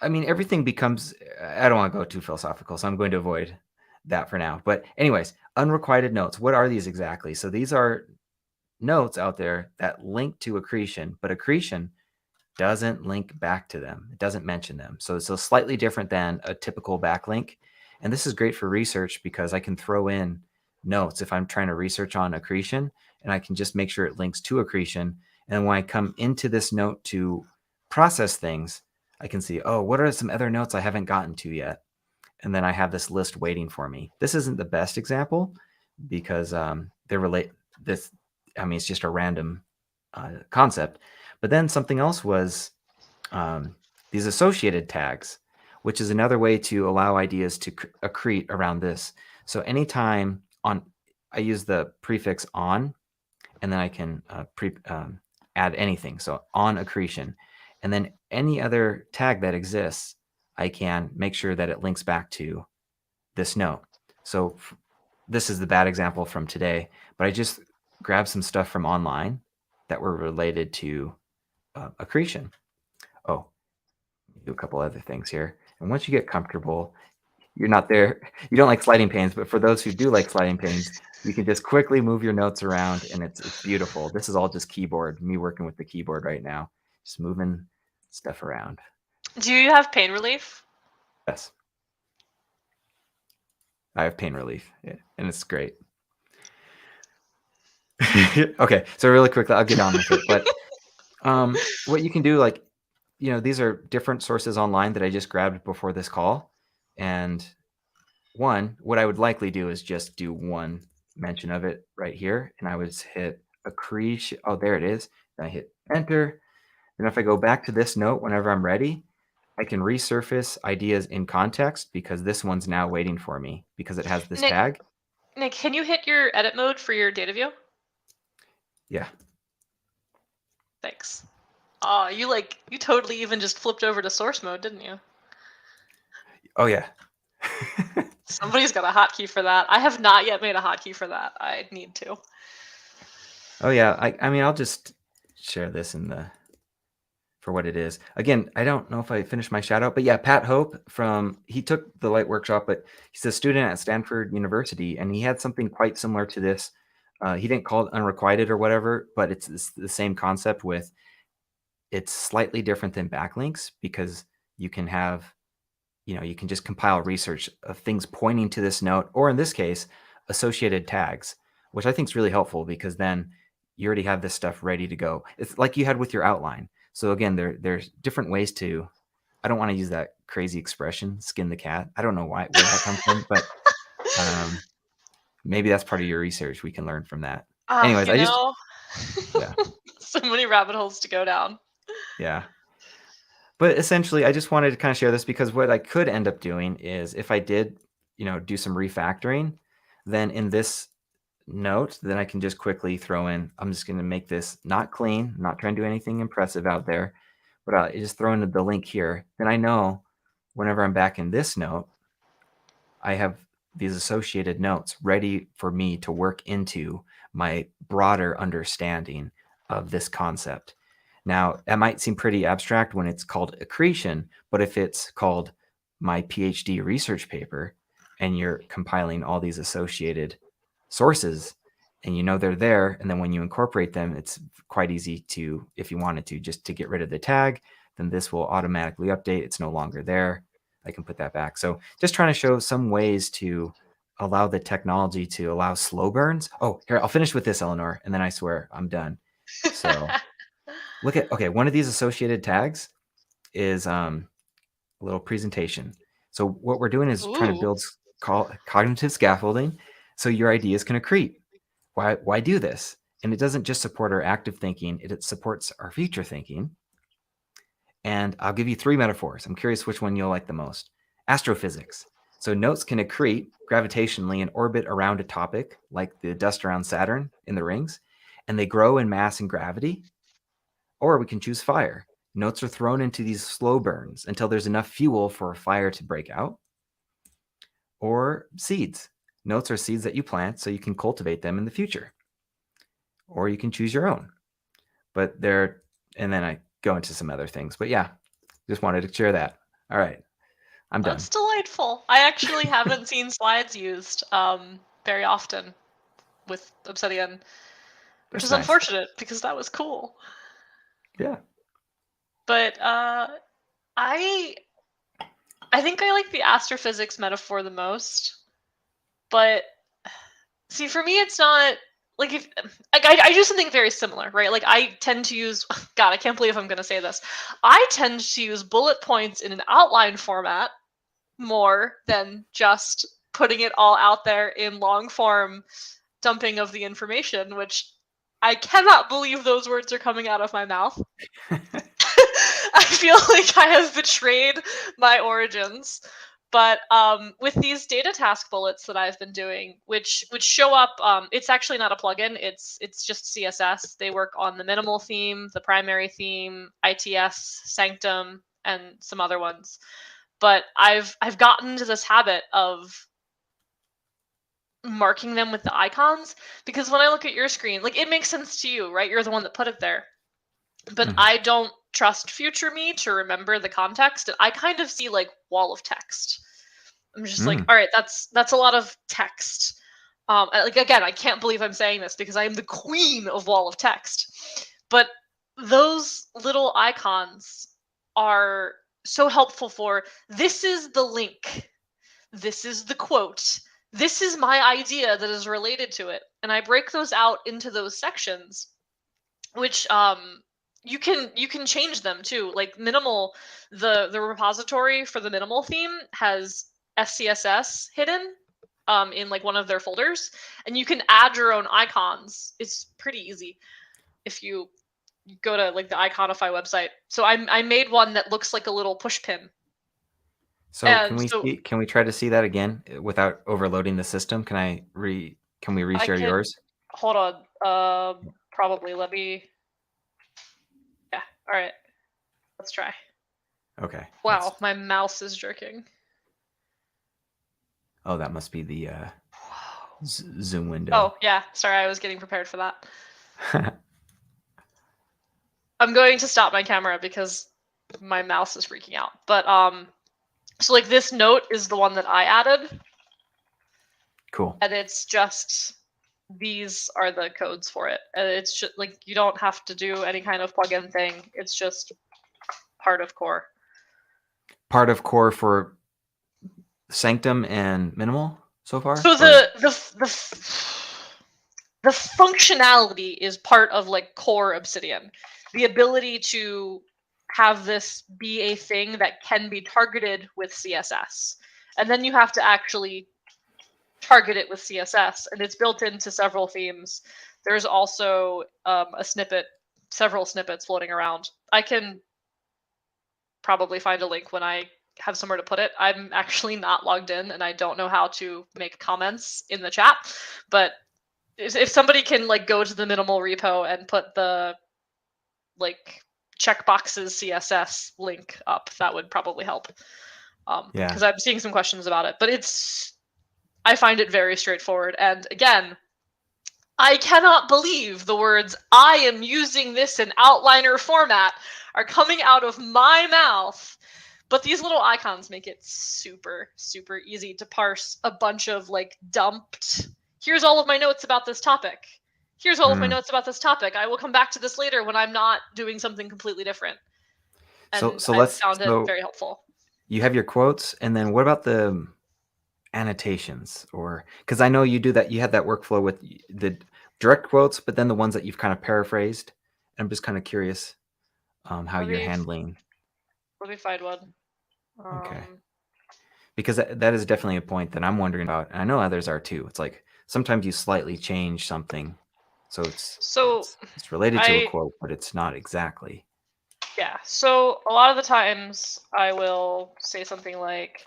everything becomes, I don't want to go too philosophical, so I'm going to avoid that for now. But anyways, unrequited notes. What are these exactly? So these are notes out there that link to accretion, but accretion doesn't link back to them. It doesn't mention them. So it's slightly different than a typical backlink. And this is great for research because I can throw in notes if I'm trying to research on accretion, and I can just make sure it links to accretion. And when I come into this note to process things, I can see, oh, what are some other notes I haven't gotten to yet? and then I have this list waiting for me. This isn't the best example because they relate this. I mean, it's just a random concept. But then something else was these associated tags, which is another way to allow ideas to accrete around this. So anytime I use the prefix on, and then I can add anything. So on accretion, and then any other tag that exists, I can make sure that it links back to this note. So this is the bad example from today, but I just grabbed some stuff from online that were related to accretion. Oh, do a couple other things here. And once you get comfortable, you're not there. You don't like sliding panes, but for those who do like sliding panes, you can just quickly move your notes around, and it's beautiful. This is all just keyboard, me working with the keyboard right now, just moving stuff around. Do you have pain relief? Yes. I have pain relief, and it's great. Okay, so really quickly, I'll get on with it. But what you can do, like, these are different sources online that I just grabbed before this call. And what I would likely do is just do one mention of it right here. And I would hit accretion. Oh, there it is. And I hit enter. And if I go back to this note whenever I'm ready, I can resurface ideas in context because this one's now waiting for me because it has this tag. Nick, can you hit your edit mode for your data view? Yeah. Thanks. Oh, you totally even just flipped over to source mode, didn't you? Oh, yeah. Somebody's got a hotkey for that. I have not yet made a hotkey for that. I need to. Oh, yeah. I mean, I'll just share this for what it is. Again, I don't know if I finished my shout out, but yeah, Pat Hope he took the LYT Workshop, but he's a student at Stanford University, and he had something quite similar to this. He didn't call it unrequited or whatever, but it's the same concept with it's slightly different than backlinks because you can have, you can just compile research of things pointing to this note, or in this case, associated tags, which I think is really helpful because then you already have this stuff ready to go. It's like you had with your outline. So again, there's different ways to, I don't want to use that crazy expression, skin the cat. I don't know where that comes from, but maybe that's part of your research. We can learn from that. Anyways, yeah. So many rabbit holes to go down. Yeah. But essentially, I just wanted to kind of share this because what I could end up doing is if I did, do some refactoring, then in this note, then I can just quickly throw in, I'm just going to make this not clean, not trying to do anything impressive out there, but I just throw in the link here. Then I know whenever I'm back in this note, I have these associated notes ready for me to work into my broader understanding of this concept. Now, that might seem pretty abstract when it's called accretion, but if it's called my PhD research paper and you're compiling all these associated sources and they're there, and then when you incorporate them, it's quite easy to, if you wanted to, just to get rid of the tag, then this will automatically update. It's no longer there. I can put that back. So just trying to show some ways to allow the technology to allow slow burns. Oh, here, I'll finish with this, Eleanor, and then I swear I'm done. So one of these associated tags is a little presentation. So what we're doing is trying to build cognitive scaffolding so your ideas can accrete. Why do this? And it doesn't just support our active thinking, it supports our future thinking. And I'll give you 3 metaphors. I'm curious which one you'll like the most. Astrophysics. So notes can accrete gravitationally and orbit around a topic, like the dust around Saturn in the rings, and they grow in mass and gravity. Or we can choose fire. Notes are thrown into these slow burns until there's enough fuel for a fire to break out. Or seeds. Notes are seeds that you plant so you can cultivate them in the future. Or you can choose your own. And then I go into some other things. But yeah, just wanted to share that. All right, I'm done. That's delightful. I actually haven't seen slides used very often with Obsidian, which is nice. Unfortunate because that was cool. Yeah. But I think I like the astrophysics metaphor the most. But see, for me, it's not like I do something very similar, right? Like I tend to use, God, I can't believe I'm going to say this. I tend to use bullet points in an outline format more than just putting it all out there in long form dumping of the information, which I cannot believe those words are coming out of my mouth. I feel like I have betrayed my origins. But with these data task bullets that I've been doing, which show up, it's actually not a plugin. It's just CSS. They work on the minimal theme, the primary theme, ITS, Sanctum, and some other ones. But I've gotten into this habit of marking them with the icons, because when I look at your screen, like, it makes sense to you, right? You're the one that put it there. But I don't trust future me to remember the context. I kind of see like wall of text. I'm just like, all right, that's a lot of text. Like, again, I can't believe I'm saying this because I am the queen of wall of text. But those little icons are so helpful for, this is the link, this is the quote, this is my idea that is related to it. And I break those out into those sections, which you can change them too. Like minimal, the repository for the minimal theme has SCSS hidden in like one of their folders, and you can add your own icons. It's pretty easy if you go to like the Iconify website. So I made one that looks like a little push pin. So can we try to see that again without overloading the system? Can we reshare yours? Hold on. Probably. Let me. Yeah. All right. Let's try. Okay. Wow, my mouse is jerking. Oh, that must be the Zoom window. Oh, yeah. Sorry, I was getting prepared for that. I'm going to stop my camera because my mouse is freaking out. But so like this note is the one that I added. Cool. And it's just, these are the codes for it. And it's just like, you don't have to do any kind of plugin thing. It's just part of core. Part of core for Sanctum and minimal so far? So the functionality is part of like core Obsidian. The ability to have this be a thing that can be targeted with CSS. And then you have to actually target it with CSS, and it's built into several themes. There's also several snippets floating around. I can probably find a link when I have somewhere to put it. I'm actually not logged in, and I don't know how to make comments in the chat. But if somebody can like go to the minimal repo and put the like checkboxes CSS link up, that would probably help. Because I'm seeing some questions about it, but I find it very straightforward. And again, I cannot believe the words "I am using this in outliner format" are coming out of my mouth. But these little icons make it super, super easy to parse a bunch of like dumped, here's all of my notes about this topic. Here's all of my notes about this topic. I will come back to this later when I'm not doing something completely different. And I found it very helpful. You have your quotes, and then what about the annotations? Or because I know you do that, you had that workflow with the direct quotes, but then the ones that you've kind of paraphrased. I'm just kind of curious how you're handling. Let me find one. Okay. Because that is definitely a point that I'm wondering about. And I know others are too. It's like sometimes you slightly change something. So it's related to a quote, but it's not exactly. Yeah. So a lot of the times I will say something like,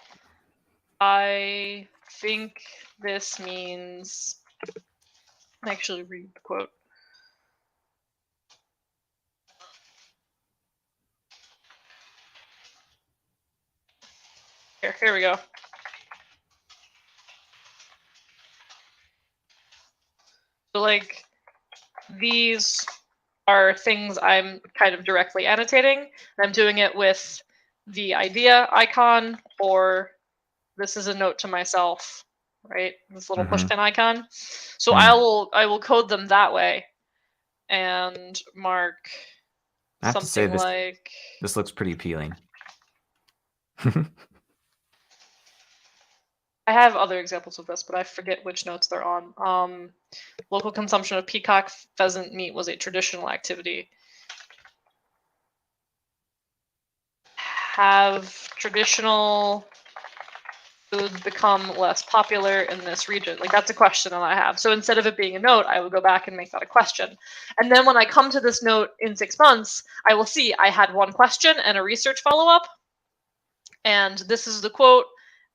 I think this means, I actually read the quote. Here we go. So like, these are things I'm kind of directly annotating. I'm doing it with the idea icon, or this is a note to myself, right? This little pushpin icon. So I will code them that way and mark something like, this looks pretty appealing. I have other examples of this, but I forget which notes they're on. Local consumption of peacock pheasant meat was a traditional activity. Have traditional would become less popular in this region? Like, that's a question that I have. So instead of it being a note, I would go back and make that a question. And then when I come to this note in 6 months, I will see I had one question and a research follow-up. And this is the quote,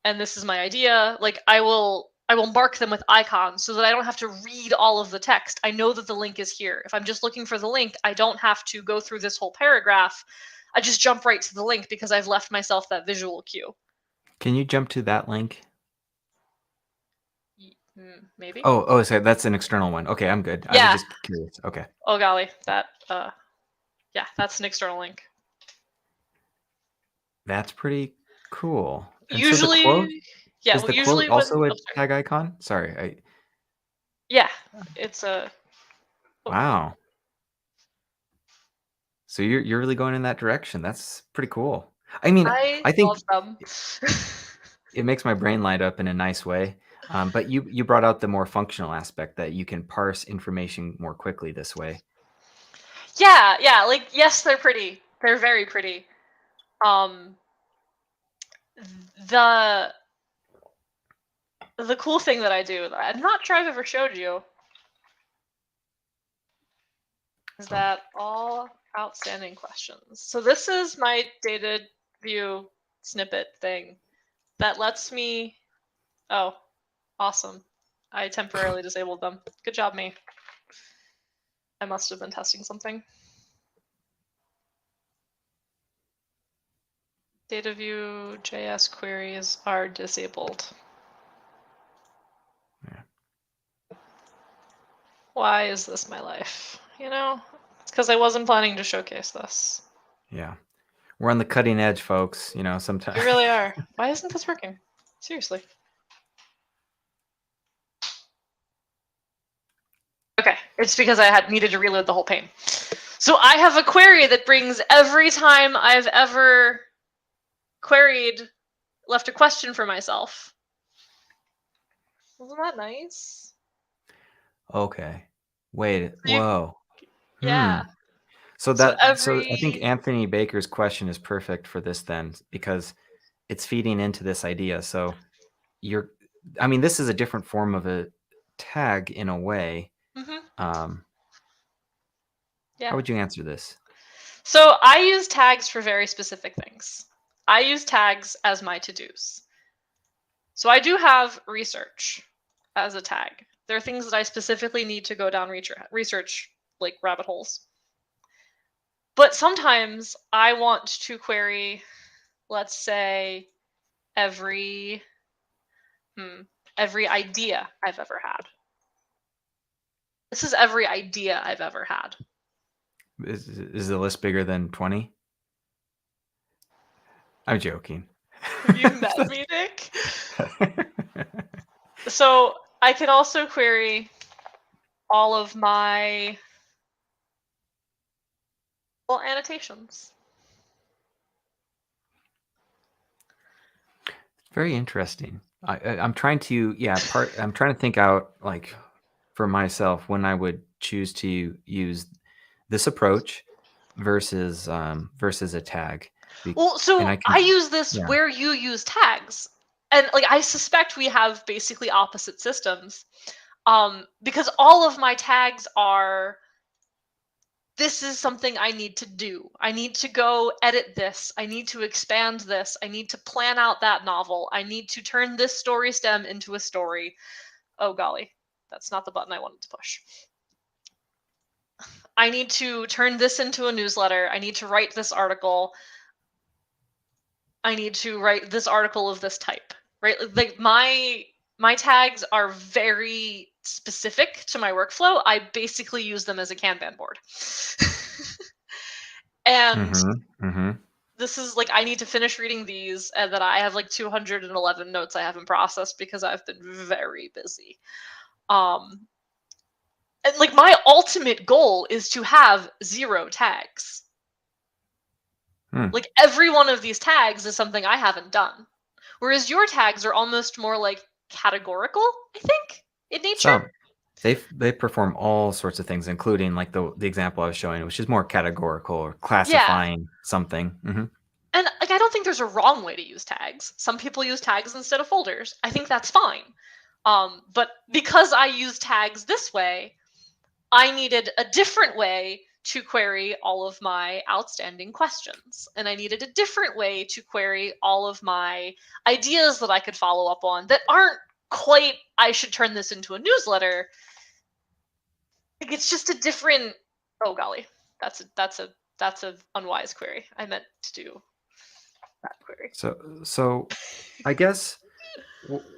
and this is my idea. Like, I will mark them with icons so that I don't have to read all of the text. I know that the link is here. If I'm just looking for the link, I don't have to go through this whole paragraph. I just jump right to the link because I've left myself that visual cue. Can you jump to that link? Maybe. Oh, so that's an external one. Okay, I'm good. Yeah. I was just curious. Okay. Oh golly, that yeah, that's an external link. That's pretty cool. And Usually, so the quote, yeah. is the Usually, quote also when, a tag icon? Sorry. Yeah, it's a. Wow. So you're really going in that direction. That's pretty cool. I mean, I think love them. it makes my brain light up in a nice way. But you brought out the more functional aspect that you can parse information more quickly this way. Yeah. Like, yes, they're pretty. They're very pretty. The cool thing that I do, I'm not sure I've ever showed you, is that all outstanding questions. So this is my data view snippet thing that lets me. Oh, awesome. I temporarily disabled them. Good job, me. I must have been testing something. Data view JS queries are disabled. Yeah. Why is this my life? You know, it's because I wasn't planning to showcase this. Yeah. We're on the cutting edge, folks. You know, sometimes. We really are. Why isn't this working? Seriously. Okay, it's because I had needed to reload the whole pane. So I have a query that brings every time I've ever queried, left a question for myself. Wasn't that nice? Okay. Wait. Whoa. Yeah. So I think every. Anthony Baker's question is perfect for this then, because it's feeding into this idea. So this is a different form of a tag in a way. Mm-hmm. Yeah. How would you answer this? So I use tags for very specific things. I use tags as my to-dos. So I do have research as a tag. There are things that I specifically need to go down research like rabbit holes. But sometimes I want to query, let's say, every idea I've ever had. This is every idea I've ever had. Is the list bigger than 20? I'm joking. Have you met me, Nick? So I can also query all of my annotations. Very interesting. I'm trying to I'm trying to think out, like, for myself, when I would choose to use this approach versus a tag. Well, so I use this where you use tags, and like I suspect we have basically opposite systems, because all of my tags are. This is something I need to do. I need to go edit this. I need to expand this. I need to plan out that novel. I need to turn this story stem into a story. Oh golly, that's not the button I wanted to push. I need to turn this into a newsletter. I need to write this article. I need to write this article of this type, right? Like my tags are very specific to my workflow. I basically use them as a Kanban board. And this is like, I need to finish reading these, and then I have like 211 notes I haven't processed because I've been very busy. And like my ultimate goal is to have 0 tags. Like every one of these tags is something I haven't done. Whereas your tags are almost more like categorical, I think, in nature. So they perform all sorts of things, including like the example I was showing, which is more categorical or classifying something. And like, I don't think there's a wrong way to use tags. Some people use tags instead of folders. I think that's fine. But because I use tags this way, I needed a different way to query all of my outstanding questions. And I needed a different way to query all of my ideas that I could follow up on that aren't quite, I should turn this into a newsletter. Like, it's just a different, oh golly, that's a unwise query. I meant to do that query. So I guess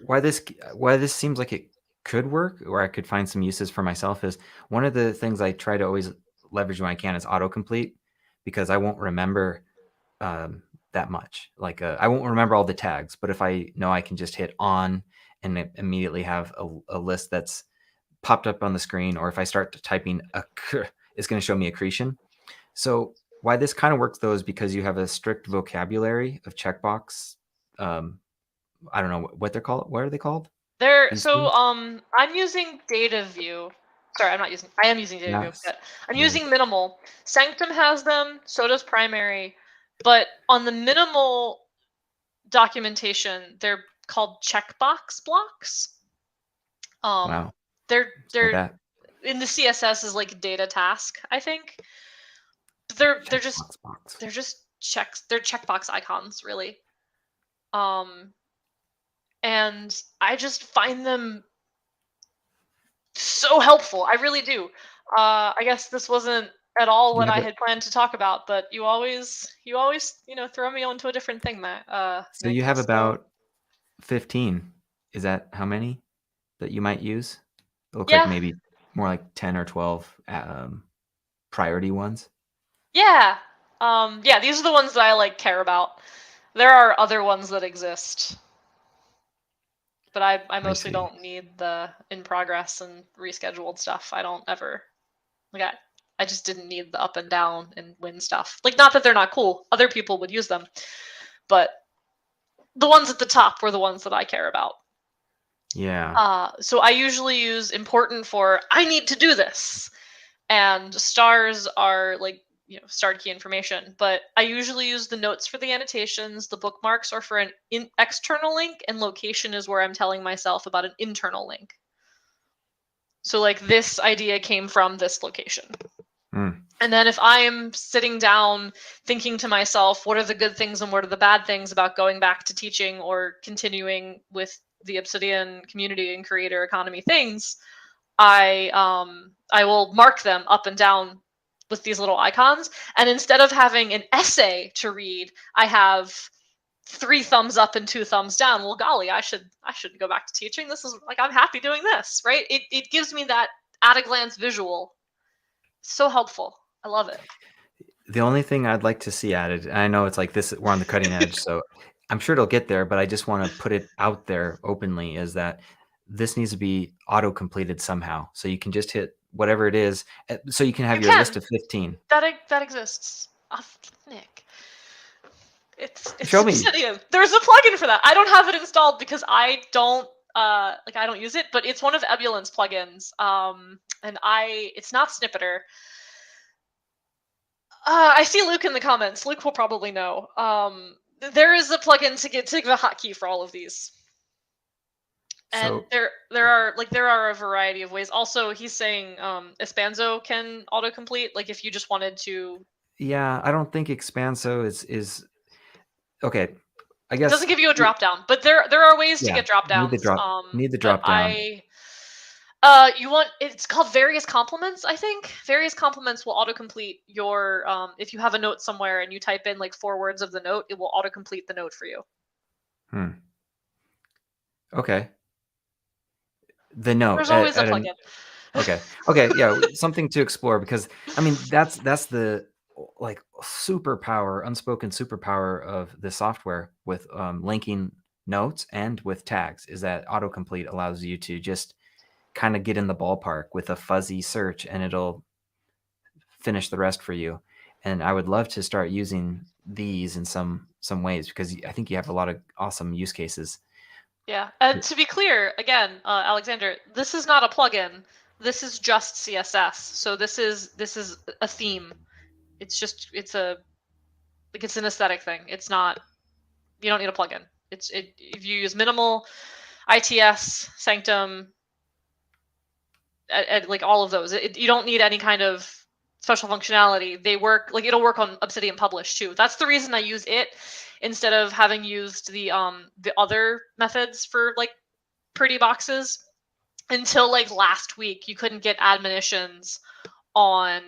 why this seems like it could work, or I could find some uses for myself, is one of the things I try to always leverage when I can is autocomplete, because I won't remember that much. Like I won't remember all the tags, but if I know I can just hit on and immediately have a list that's popped up on the screen, or if I start typing it's going to show me accretion. So why this kind of works though is because you have a strict vocabulary of checkbox. I don't know what they're called. What are they called? I'm using data view. Sorry, I am using data view, but I'm using minimal. Sanctum has them, so does primary. But on the minimal documentation, they're called checkbox blocks. Wow. They're in the CSS is like data task, I think. They're just checkbox icons, really. And I just find them so helpful. I really do. I guess this wasn't at all what I had planned to talk about, but you always throw me onto a different thing, Matt. So you have about 15. Is that how many that you might use? It looks like maybe more like 10 or 12 priority ones. Yeah. These are the ones that I like care about. There are other ones that exist, but I mostly don't need the in progress and rescheduled stuff. I don't ever I just didn't need the up and down and win stuff. Like, not that they're not cool. Other people would use them, but the ones at the top were the ones that I care about. Yeah. So I usually use important for I need to do this, and stars are like start key information. But I usually use the notes for the annotations, the bookmarks are for an external link, and location is where I'm telling myself about an internal link. So like, this idea came from this location. And then if I'm sitting down thinking to myself, what are the good things and what are the bad things about going back to teaching or continuing with the Obsidian community and creator economy things, I will mark them up and down with these little icons. And instead of having an essay to read, I have 3 thumbs up and 2 thumbs down. Well, golly, I should go back to teaching. This is like, I'm happy doing this, right? It gives me that at a glance visual. So helpful. I love it. The only thing I'd like to see added, and I know it's like this, we're on the cutting edge, so I'm sure it'll get there, but I just want to put it out there openly, is that this needs to be auto-completed somehow. So you can just hit whatever it is, so you can have your list of 15. That exists. Nick. It's Show me. Obsidian. There's a plugin for that. I don't have it installed because I don't use it, but it's one of Ebulin's plugins. And it's not Snippeter. I see Luke in the comments. Luke will probably know. There is a plugin to give a hotkey for all of these. And there are a variety of ways. Also, he's saying Expanso can autocomplete, like if you just wanted to. Yeah, I don't think Expanso is okay. I guess it doesn't give you a drop down, but there are ways to get drop downs. Need the drop down. It's called various complements, I think. Various complements will autocomplete your if you have a note somewhere and you type in like 4 words of the note, it will autocomplete the note for you. Okay. The note. There's always a plugin. Okay, yeah, something to explore, because I mean that's the like superpower, unspoken superpower of the software with linking notes and with tags, is that autocomplete allows you to just kind of get in the ballpark with a fuzzy search and it'll finish the rest for you. And I would love to start using these in some ways, because I think you have a lot of awesome use cases. Yeah. To be clear, again, Alexander, this is not a plugin. This is just CSS. So this is a theme. It's Like, it's an aesthetic thing. It's not, you don't need a plugin. If you use minimal, ITS, Sanctum, like all of those, you don't need any kind of special functionality. They work, like, it'll work on Obsidian Publish too. That's the reason I use it instead of having used the other methods for like pretty boxes. Until like last week, you couldn't get admonitions on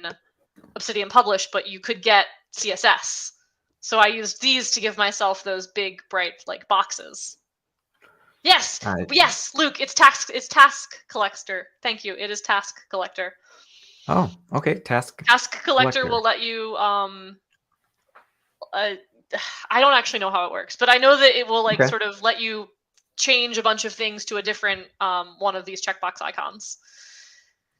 Obsidian Publish, but you could get CSS. So I used these to give myself those big, bright like boxes. Yes, yes, Luke, it's task collector. Thank you. It is task collector. Oh, okay. Task collector will let you I don't actually know how it works, but I know that it will like sort of let you change a bunch of things to a different one of these checkbox icons.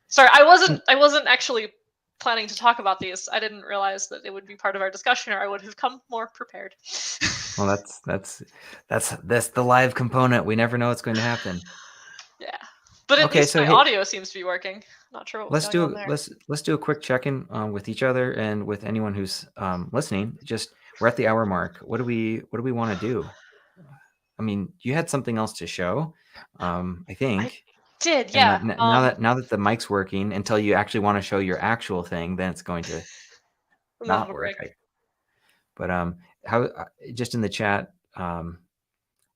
Sorry, I wasn't actually planning to talk about these. I didn't realize that it would be part of our discussion, or I would have come more prepared. Well, that's the live component. We never know what's going to happen. Yeah, but at least my audio seems to be working. Not sure what was going on there. Let's do a quick check-in with each other and with anyone who's listening. Just, we're at the hour mark. What do we want to do? I mean, you had something else to show, I think. I did, yeah. Now that the mic's working, until you actually want to show your actual thing, then it's going to not work. But how? Just in the chat,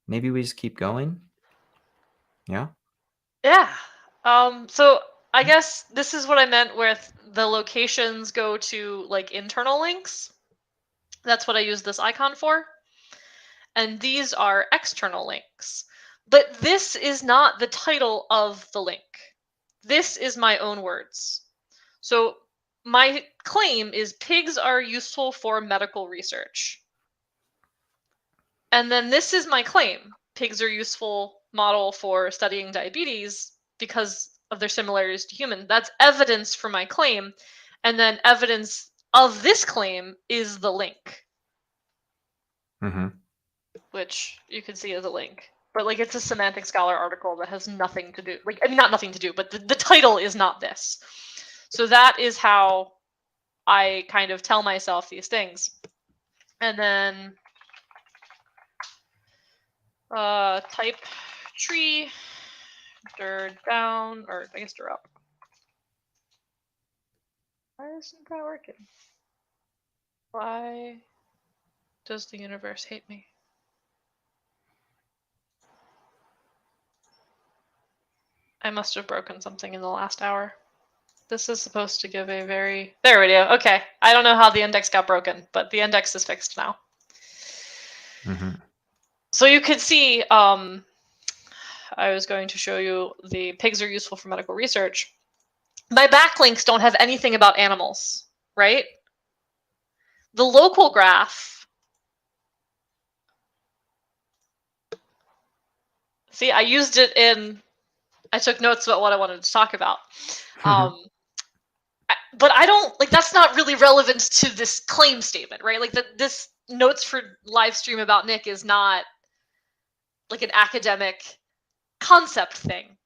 maybe we just keep going. Yeah. Yeah. So I guess this is what I meant with the locations go to like internal links. That's what I use this icon for. And these are external links. But this is not the title of the link. This is my own words. So my claim is pigs are useful for medical research. And then this is my claim. Pigs are useful model for studying diabetes because of their similarities to humans. That's evidence for my claim. And then evidence of this claim is the link. Mm-hmm. Which you can see as a link. But like, it's a Semantic Scholar article that has nothing to do, like, I mean, not nothing to do, but the title is not this. So that is how I kind of tell myself these things. And then type tree, dir down, or I guess dir up. Why isn't that working? Why does the universe hate me? I must have broken something in the last hour. This is supposed to give a very... There we go. Okay. I don't know how the index got broken, but the index is fixed now. Mm-hmm. So you could see, I was going to show you the pigs are useful for medical research. My backlinks don't have anything about animals, right? The local graph... See, I used it in... I took notes about what I wanted to talk about. But I don't, like, that's not really relevant to this claim statement, right? Like, this notes for Livestream about Nick is not like an academic concept thing.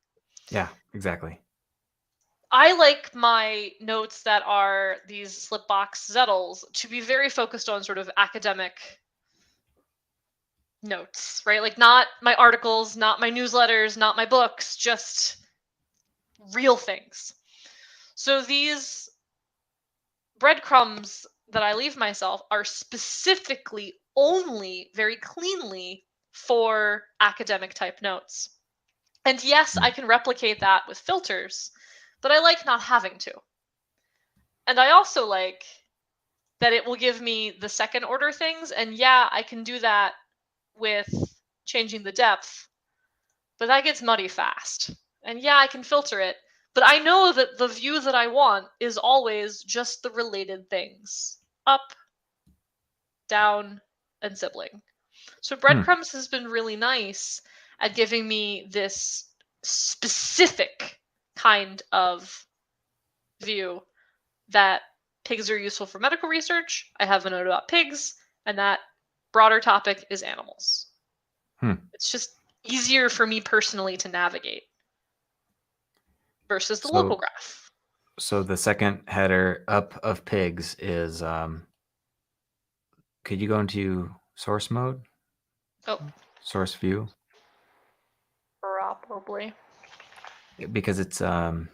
Yeah, exactly. I like my notes that are these slipbox zettles to be very focused on sort of academic notes, right? Like, not my articles, not my newsletters, not my books, just real things. So these breadcrumbs that I leave myself are specifically only very cleanly for academic type notes. And yes, I can replicate that with filters, but I like not having to. And I also like that it will give me the second order things. And yeah, I can do that with changing the depth, but that gets muddy fast. And yeah, I can filter it, but I know that the view that I want is always just the related things. Up, down, and sibling. So Breadcrumbs has been really nice at giving me this specific kind of view that pigs are useful for medical research. I have a note about pigs, and that broader topic is animals. It's just easier for me personally to navigate versus the local graph. So the second header up of pigs is could you go into source mode? Oh, Source view? probably. Because it's a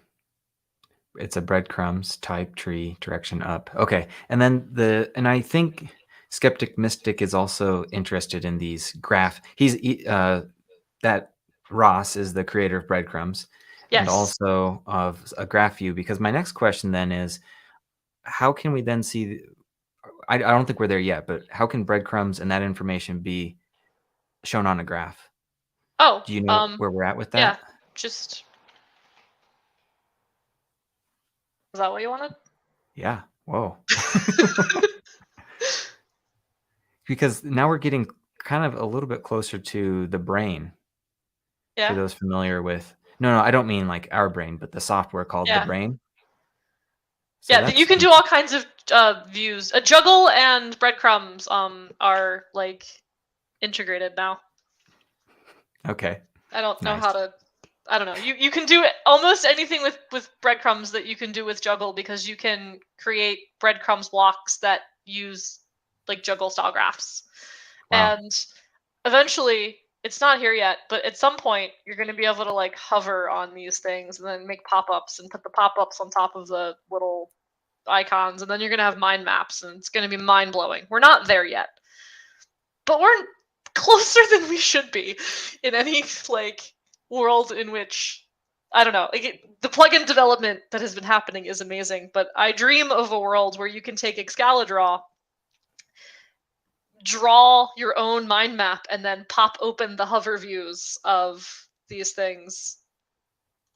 breadcrumbs type tree direction up. Okay, and then I think Skeptic Mystic is also interested in these graph. He's that Ross is the creator of Breadcrumbs, and Yes. also of a graph view. Because my next question then is, how can we then see? I don't think we're there yet, but how can breadcrumbs and that information be shown on a graph? Oh, Do you know where we're at with that? yeah, just. Is that what you wanted? Yeah. Whoa. Because now we're getting kind of a little bit closer to the brain. Yeah. For those familiar with, no, I don't mean like our brain, but the software called the Yeah. brain. So Yeah, you can do all kinds of views. Juggle and breadcrumbs are like integrated now. Okay. I don't know Nice. how to. I don't know. You can do almost anything with breadcrumbs that you can do with Juggle, because you can create breadcrumbs blocks that use like Juggle style graphs. Wow. And eventually, it's not here yet, but at some point you're going to be able to like hover on these things and then make pop-ups and put the pop-ups on top of the little icons, and then you're going to have mind maps, and it's going to be mind-blowing. We're not there yet, but we're closer than we should be in any like world in which, I don't know, like the plugin development that has been happening is amazing, but I dream of a world where you can take Excalidraw, draw your own mind map, and then pop open the hover views of these things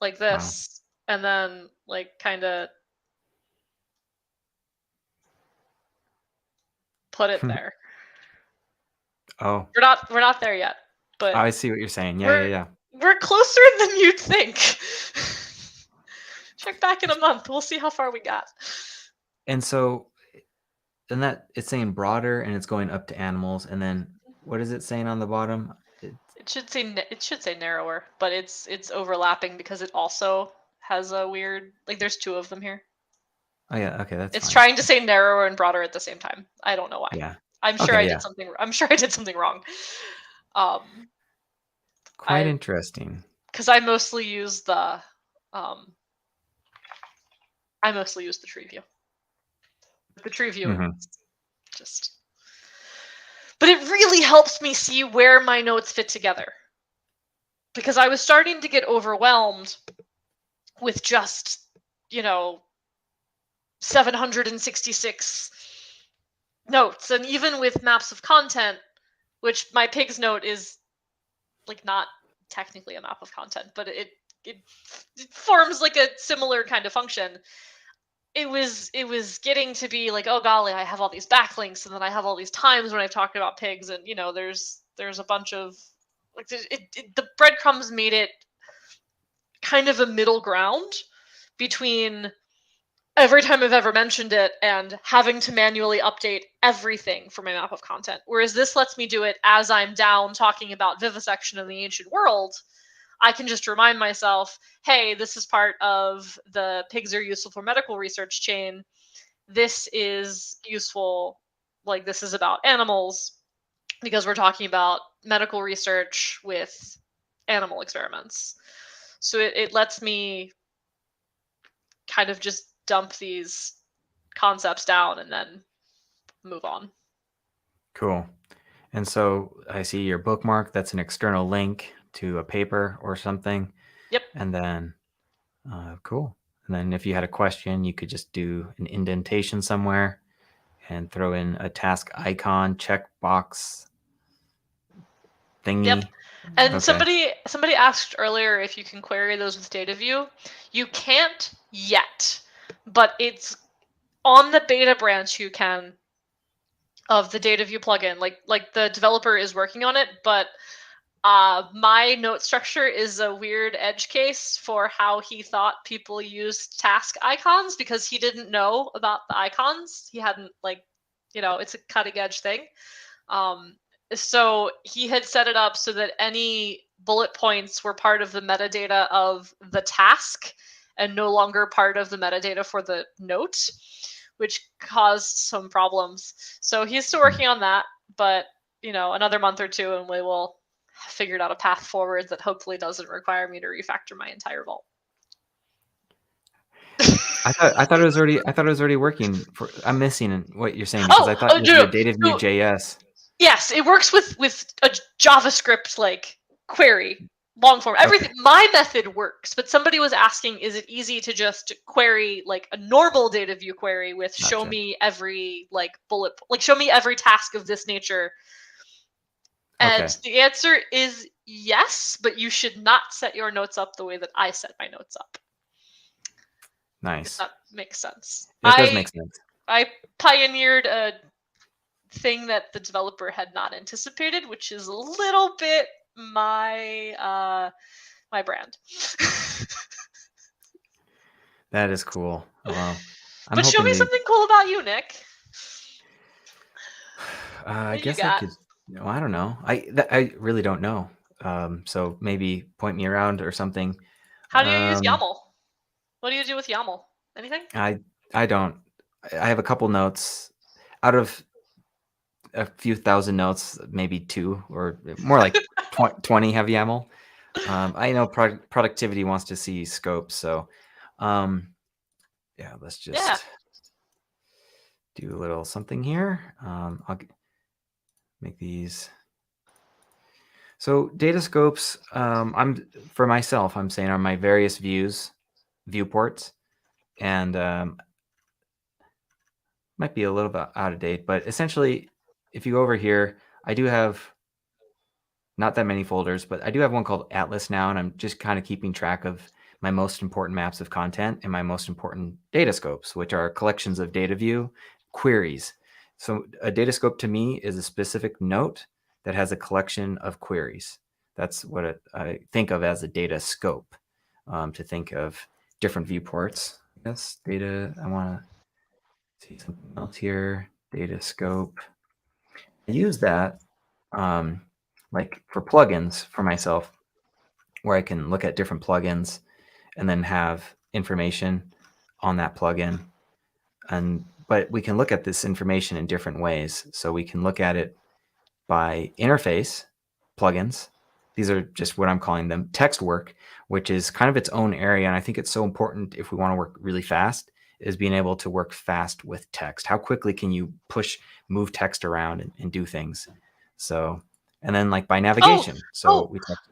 like this, and then like kind of put it there. Oh. We're not there yet, but I see what you're saying. Yeah. we're closer than you'd think. Check back in a month. We'll see how far we got. And so then that it's saying broader and it's going up to animals, and then what is it saying on the bottom? It should say narrower, but it's overlapping because it also has a weird, like there's two of them here. Oh yeah, okay, that's It's fine. trying to say narrower and broader at the same time. I don't know why. Yeah. I'm sure Okay, I yeah. did something. I'm sure I did something wrong. Quite interesting. Because I mostly use the tree view. The tree view is just, but it really helps me see where my notes fit together, because I was starting to get overwhelmed with just 766 notes, and even with maps of content, which my pigs note is like not technically a map of content, but it forms like a similar kind of function. It was getting to be like, oh golly, I have all these backlinks, and then I have all these times when I've talked about pigs, and there's a bunch of like the breadcrumbs made it kind of a middle ground between every time I've ever mentioned it and having to manually update everything for my map of content. Whereas this lets me do it as I'm down talking about vivisection in the ancient world. I can just remind myself, hey, this is part of the pigs are useful for medical research chain. This is useful, like this is about animals, because we're talking about medical research with animal experiments. So it lets me kind of just dump these concepts down and then move on. Cool. And so I see your bookmark. That's an external link to a paper or something. Yep. And then, cool. And then if you had a question, you could just do an indentation somewhere and throw in a task icon checkbox thingy. Yep. And okay. somebody asked earlier if you can query those with data view. You can't yet, but it's on the beta branch you can of the data view plugin. Like the developer is working on it, but my note structure is a weird edge case for how he thought people used task icons, because he didn't know about the icons. He hadn't it's a cutting edge thing. So he had set it up so that any bullet points were part of the metadata of the task and no longer part of the metadata for the note, which caused some problems. So he's still working on that, but another month or two, and we will have figured out a path forward that hopefully doesn't require me to refactor my entire vault. I thought it was already working. I'm missing what you're saying because I thought with your data view JS. Yes, it works with a JavaScript like query, long form. Everything. Okay. My method works, but somebody was asking, is it easy to just query like a normal data view query with show me every bullet, show me every task of this nature? And the answer is yes, but you should not set your notes up the way that I set my notes up. Nice. If that makes sense. It does make sense. I pioneered a thing that the developer had not anticipated, which is a little bit my my brand. That is cool. Well, but show me something cool about you, Nick. I guess I could. No, I don't know. I really don't know. So maybe point me around or something. How do you use YAML? What do you do with YAML? Anything? I don't. I have a couple notes. Out of a few thousand notes, maybe 2 or more like 20 have YAML. I know productivity wants to see scope, so yeah, let's just do a little something here. I'll make these. So data scopes, for myself, I'm saying are my various viewports, and might be a little bit out of date, but essentially, if you go over here, I do have not that many folders, but I do have one called Atlas now, and I'm just kind of keeping track of my most important maps of content and my most important data scopes, which are collections of data view queries. So a data scope to me is a specific note that has a collection of queries. That's what I think of as a data scope, to think of different viewports. Yes, data, I want to see something else here. Data scope. I use that like for plugins for myself, where I can look at different plugins and then have information on that plugin. But we can look at this information in different ways. So we can look at it by interface plugins. These are just what I'm calling them text work, which is kind of its own area. And I think it's so important if we want to work really fast, is being able to work fast with text. How quickly can you move text around and do things? So, and then like by navigation.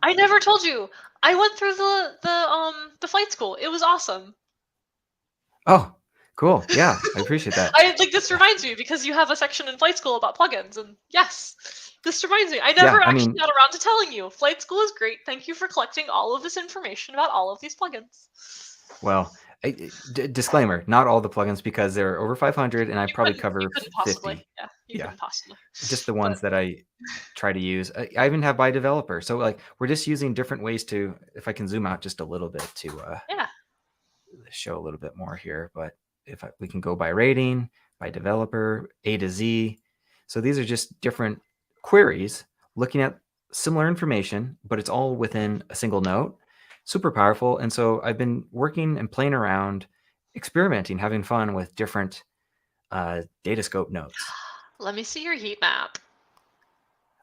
I never told you. I went through the flight school. It was awesome. Oh, cool. Yeah, I appreciate that. This reminds me because you have a section in flight school about plugins, and yes, this reminds me. I never got around to telling you. Flight school is great. Thank you for collecting all of this information about all of these plugins. Well, disclaimer, not all the plugins, because there are over 500 and I probably cover 50. Yeah, you couldn't possibly. Just the ones that I try to use. I even have by developer. So like we're just using different ways to, if I can zoom out just a little bit to show a little bit more here, but we can go by rating, by developer, A to Z. So these are just different queries looking at similar information, but it's all within a single note. Super powerful. And so I've been working and playing around, experimenting, having fun with different data scope notes. Let me see your heat map.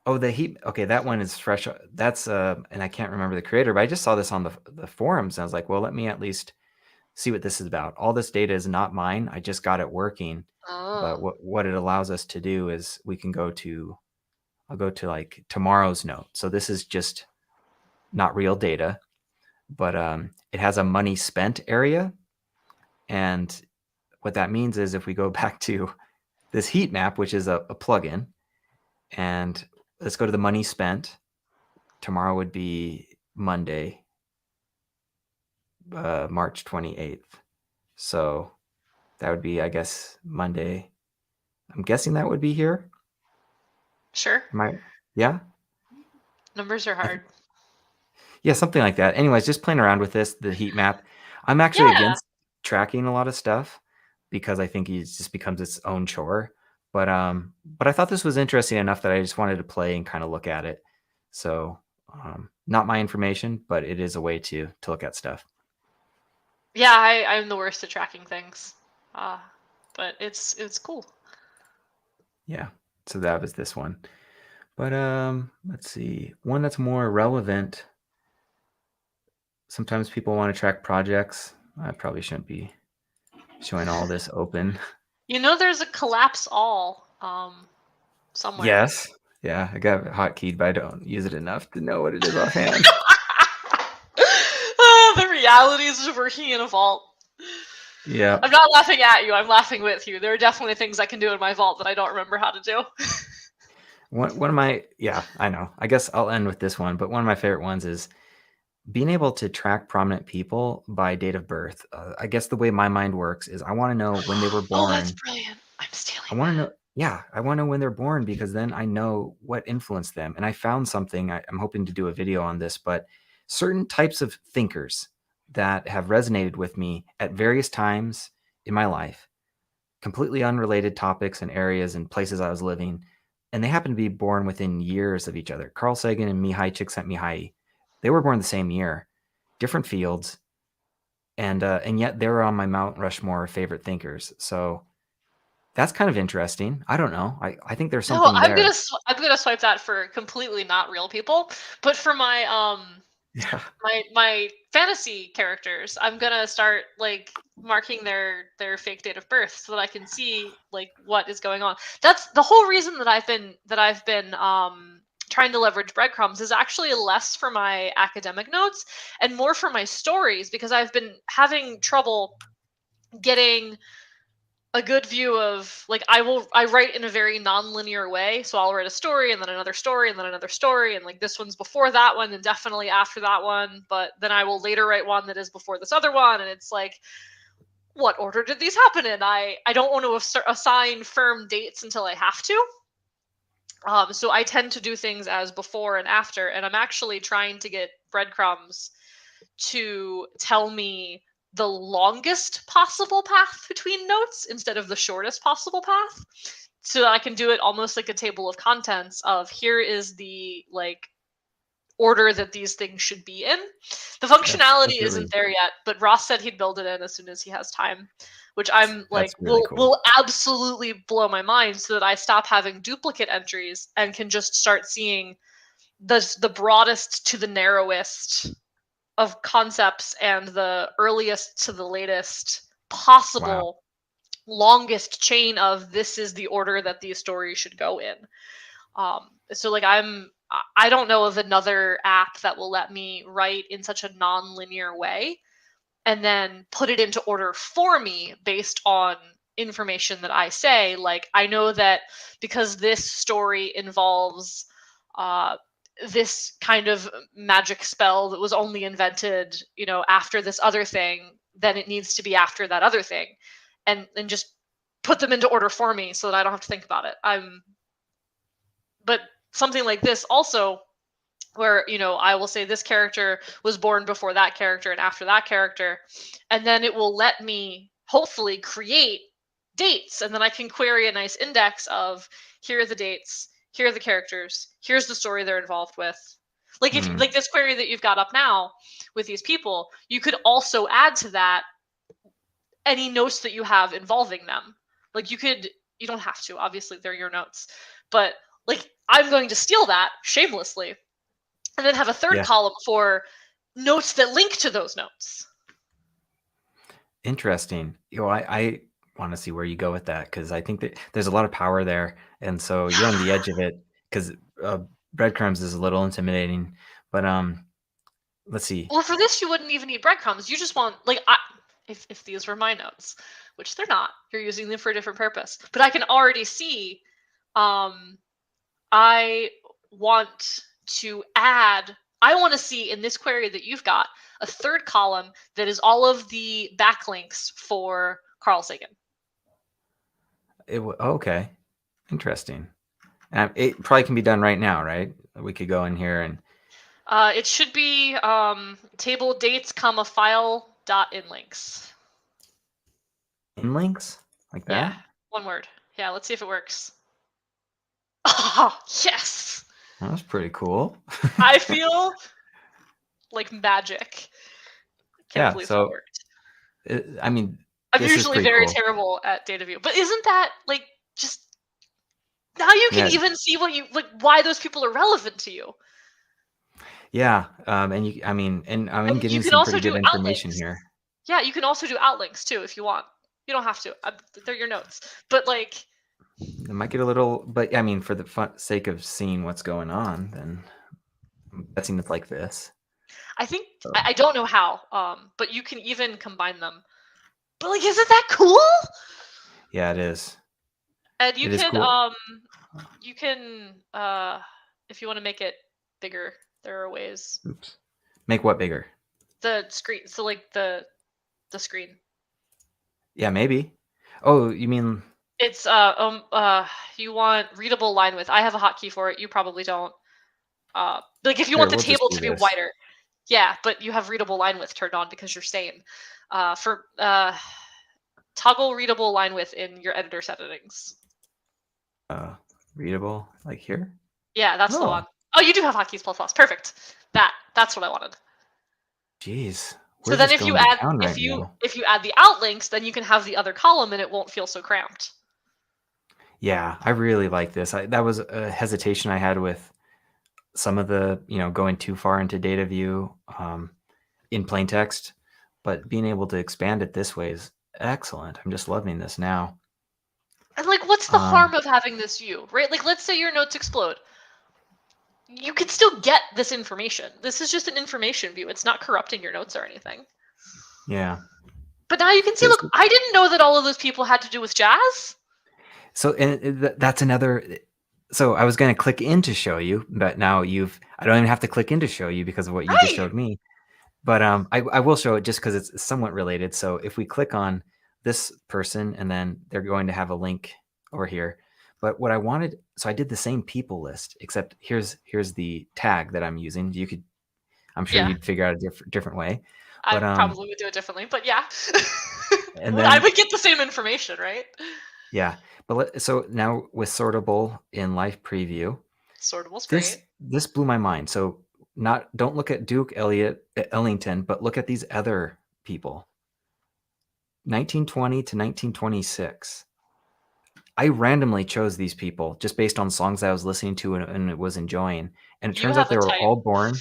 Oh, the heat. Okay, that one is fresh. That's and I can't remember the creator, but I just saw this on the forums. And I was like, well, let me at least see what this is about. All this data is not mine. I just got it working. But what it allows us to do is we can I'll go to like tomorrow's note. So this is just not real data, but it has a money spent area. And what that means is if we go back to this heat map, which is a plugin, and let's go to the money spent. Tomorrow would be Monday, March 28th. So that would be, I guess, Monday. I'm guessing that would be here. Sure. Yeah? Numbers are hard. Yeah, something like that. Anyways, just playing around with the heat map. I'm actually against tracking a lot of stuff because I think it just becomes its own chore. But I thought this was interesting enough that I just wanted to play and kind of look at it. So not my information, but it is a way to look at stuff. Yeah, I'm the worst at tracking things. but it's cool. Yeah. So that was this one. But let's see. One that's more relevant. Sometimes people want to track projects. I probably shouldn't be showing all this open. You know, there's a collapse all somewhere. Yes. Yeah, I got it hotkeyed, but I don't use it enough to know what it is offhand. The realities of working in a vault. Yeah. I'm not laughing at you. I'm laughing with you. There are definitely things I can do in my vault that I don't remember how to do. One of my, yeah, I know. I guess I'll end with this one, but one of my favorite ones is being able to track prominent people by date of birth. I guess the way my mind works is I want to know when they were Oh, that's born. brilliant. I'm stealing I want to that. know, yeah, I want to know when they're born because then I know what influenced them. And I found something, I'm hoping to do a video on this, but certain types of thinkers that have resonated with me at various times in my life, completely unrelated topics and areas and places I was living. And they happen to be born within years of each other. Carl Sagan and Mihai Csikszentmihalyi, they were born the same year, different fields, and yet they were on my Mount Rushmore of favorite thinkers. So that's kind of interesting. I don't know. I think there's No, something I'm there. gonna swipe that for completely not real people, but for my Yeah. my fantasy characters, I'm gonna start like marking their fake date of birth so that I can see like what is going on. That's the whole reason that I've been trying to leverage breadcrumbs is actually less for my academic notes and more for my stories because I've been having trouble getting a good view of like I write in a very non-linear way, so I'll write a story and then another story and then another story and like this one's before that one and definitely after that one, but then I will later write one that is before this other one, and it's like, what order did these happen in? I don't want to assign firm dates until I have to. So I tend to do things as before and after, and I'm actually trying to get breadcrumbs to tell me the longest possible path between notes instead of the shortest possible path, so that I can do it almost like a table of contents of here is the like order that these things should be in. The functionality That's isn't really there yet, but Ross said he'd build it in as soon as he has time, which I'm like that's really cool. will absolutely blow my mind so that I stop having duplicate entries and can just start seeing the broadest to the narrowest of concepts and the earliest to the latest Wow. possible longest chain of this is the order that these stories should go in. So like I don't know of another app that will let me write in such a non-linear way and then put it into order for me based on information that I say. Like I know that because this story involves this kind of magic spell that was only invented, you know, after this other thing, then it needs to be after that other thing, and just put them into order for me so that I don't have to think about it. But something like this also, where you know I will say this character was born before that character and after that character, and then it will let me hopefully create dates, and then I can query a nice index of here are the dates, here are the characters, here's the story they're involved with. Like if like this query that you've got up now with these people, you could also add to that any notes that you have involving them. Like you don't have to, obviously they're your notes, but like I'm going to steal that shamelessly and then have a third Yeah. column for notes that link to those notes. Interesting. I want to see where you go with that because I think that there's a lot of power there, and so you're on the edge of it because breadcrumbs is a little intimidating. But let's see. Well, for this you wouldn't even need breadcrumbs. You just want like if these were my notes, which they're not, you're using them for a different purpose. But I can already see I want to add, I want to see in this query that you've got a third column that is all of the backlinks for Carl Sagan. Okay, interesting. It probably can be done right now, right? We could go in here and it should be table dates, comma file dot inlinks. inlinks like that. Yeah, one word. Yeah, let's see if it works. Oh, yes. That's pretty cool. I feel like magic. Can't Yeah. believe that So worked. I mean, I'm This is usually pretty very cool. terrible at data view, but isn't that like just now you can Yeah. even see what you like why those people are relevant to you. Yeah. And I'm And you getting can some also pretty do good information outlinks. here. Yeah, you can also do outlinks too if you want. You don't have to. They're your notes. But like It might get a little, but I mean, for the sake of seeing what's going on, then I'm guessing it's like this. I think So, I don't know how, but you can even combine them. But like, isn't that cool? yeah, it is. And you It is can cool. if you want to make it bigger, there are ways. Oops. Make what bigger? The screen, so like the screen. Yeah, maybe. Oh, you mean It's you want readable line width. I have a hotkey for it. You probably don't. Like if you want here? the We'll just table do to be this. wider, yeah, but you have readable line width turned on because you're sane. For toggle readable line width in your editor settings. Readable, like here. Yeah, that's the Oh, one. Oh, you do have hotkeys plus plus. Perfect. That's what I wanted. jeez, So we're then just if you going to add town right now. if you add the outlinks, then you can have the other column and it won't feel so cramped. Yeah, I really like this. That was a hesitation I had with some of the, going too far into data view in plain text, but being able to expand it this way is excellent. I'm just loving this now. And like what's the Um, harm of having this view, right? Like let's say your notes explode. You can still get this information. This is just an information view. It's not corrupting your notes or anything. yeah. But now you can see, So, look, I didn't know that all of those people had to do with jazz. so and that's another. So I was going to click in to show you, but now I don't even have to click in to show you because of what you just Right. showed me. But I will show it just because it's somewhat related. So if we click on this person, and then they're going to have a link over here. But what I wanted, so I did the same people list, except here's the tag that I'm using. I'm sure Yeah. you'd figure out a different way. I But probably would do it differently, but yeah. and I then would get the same information, right? yeah. But so now with sortable in live preview, Sortable's great. this blew my mind. So don't look at Duke Ellington, but look at these other people. 1920 to 1926. I randomly chose these people just based on songs I was listening to and was enjoying. And it You turns out have they a were type. all born.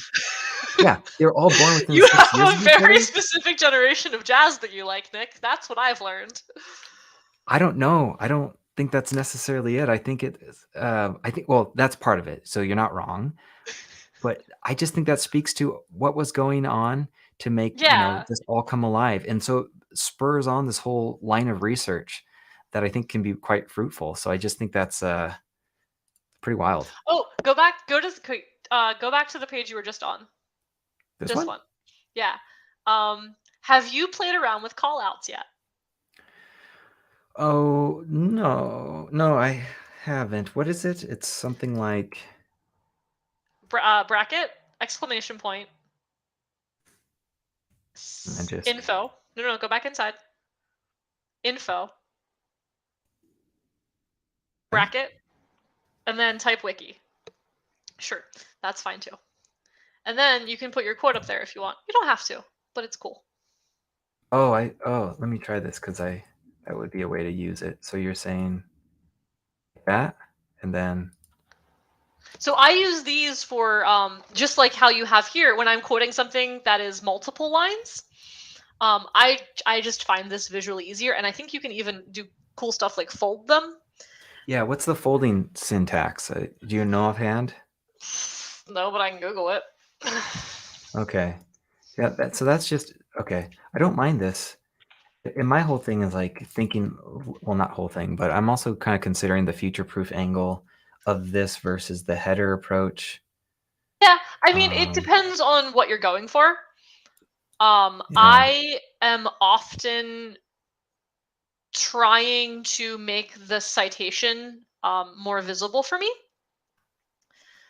Yeah, they were all born within You 6 years have of a each very other. specific generation of jazz that you like, Nick. That's what I've learned. I don't know. I don't think that's necessarily it. I think it is. Well, that's part of it. So you're not wrong. But I just think that speaks to what was going on to make Yeah. this all come alive, and so spurs on this whole line of research that I think can be quite fruitful. So I just think that's pretty wild. Oh, go back. Go back to the page you were just on. This This one? one. Yeah. Have you played around with callouts yet? Oh no, I haven't. What is it? It's something like Bracket exclamation point I just info. No, go back inside. Info bracket and then type wiki. Sure, that's fine too. And then you can put your quote up there if you want. You don't have to, but it's cool. let me try this because that would be a way to use it. So you're saying that, and then So I use these for just like how you have here when I'm quoting something that is multiple lines. I just find this visually easier, and I think you can even do cool stuff like fold them. yeah, what's the folding syntax? Do you know offhand? No, but I can Google it. Okay. Yeah, so that's just okay. I don't mind this. And my whole thing is like thinking, well, not whole thing, but I'm also kind of considering the future-proof angle of this versus the header approach. Yeah, I mean, it Um, depends on what you're going for. yeah. I am often trying to make the citation more visible for me.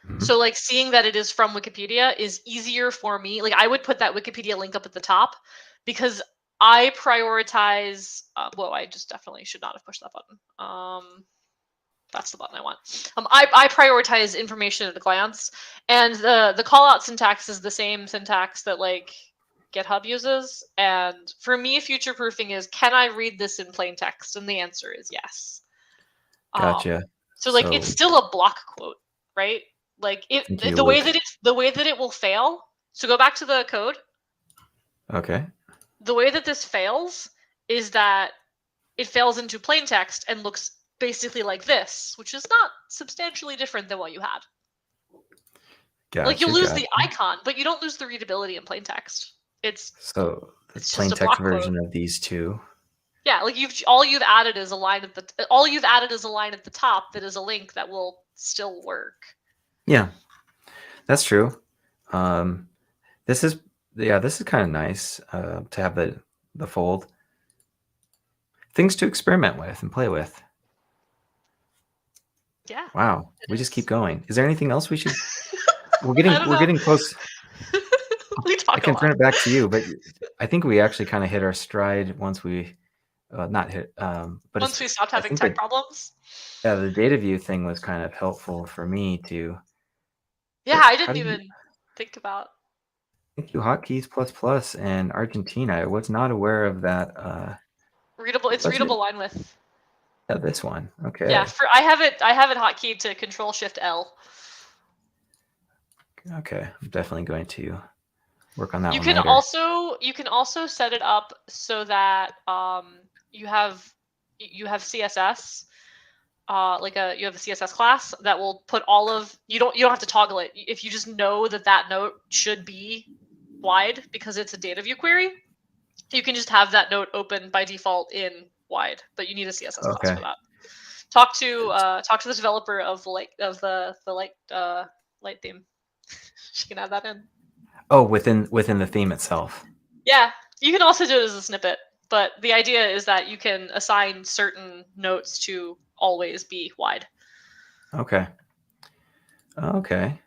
Mhm. So like seeing that it is from Wikipedia is easier for me. Like I would put that Wikipedia link up at the top because I prioritize. Whoa, I just definitely should not have pushed that button. That's the button I want. I prioritize information at a glance, and the call out syntax is the same syntax that like GitHub uses. And for me, future proofing is, can I read this in plain text? And the answer is yes. Gotcha. So like it's still a block quote, right? Like the way that it will fail. So go back to the code. Okay. The way that this fails is that it fails into plain text and looks basically like this, which is not substantially different than what you had. Gotcha, like you lose the icon, but you don't lose the readability in plain text. It's the it's plain just a text block version quote. of these two. Yeah, like all you've added is a line at the top that is a link that will still work. Yeah, that's true. This is kind of nice to have the fold. Things to experiment with and play with. Yeah. Wow, we just keep going. Is there anything else we should? We're getting close. We talk I can a turn lot. it back to you, but I think we actually kind of hit our stride once we not hit. But once we stopped having tech problems. Yeah, the data view thing was kind of helpful for me to. Yeah, I didn't even think about. Thank you, hotkeys ++ and Argentina. I was not aware of that. Readable. It's readable line width. Yeah, this one. Okay. Yeah, I have it hotkeyed to Control-Shift-L. Okay, I'm definitely going to work on that. You one can later. you can also set it up so that you have CSS. You have a CSS class that will put all of you don't have to toggle it. If you just know that note should be wide because it's a data view query, you can just have that note open by default in wide, but you need a CSS class for that. Talk to the developer of the light theme. She can add that in. Oh, within the theme itself. Yeah, you can also do it as a snippet, but the idea is that you can assign certain notes to always be wide. Okay. Okay.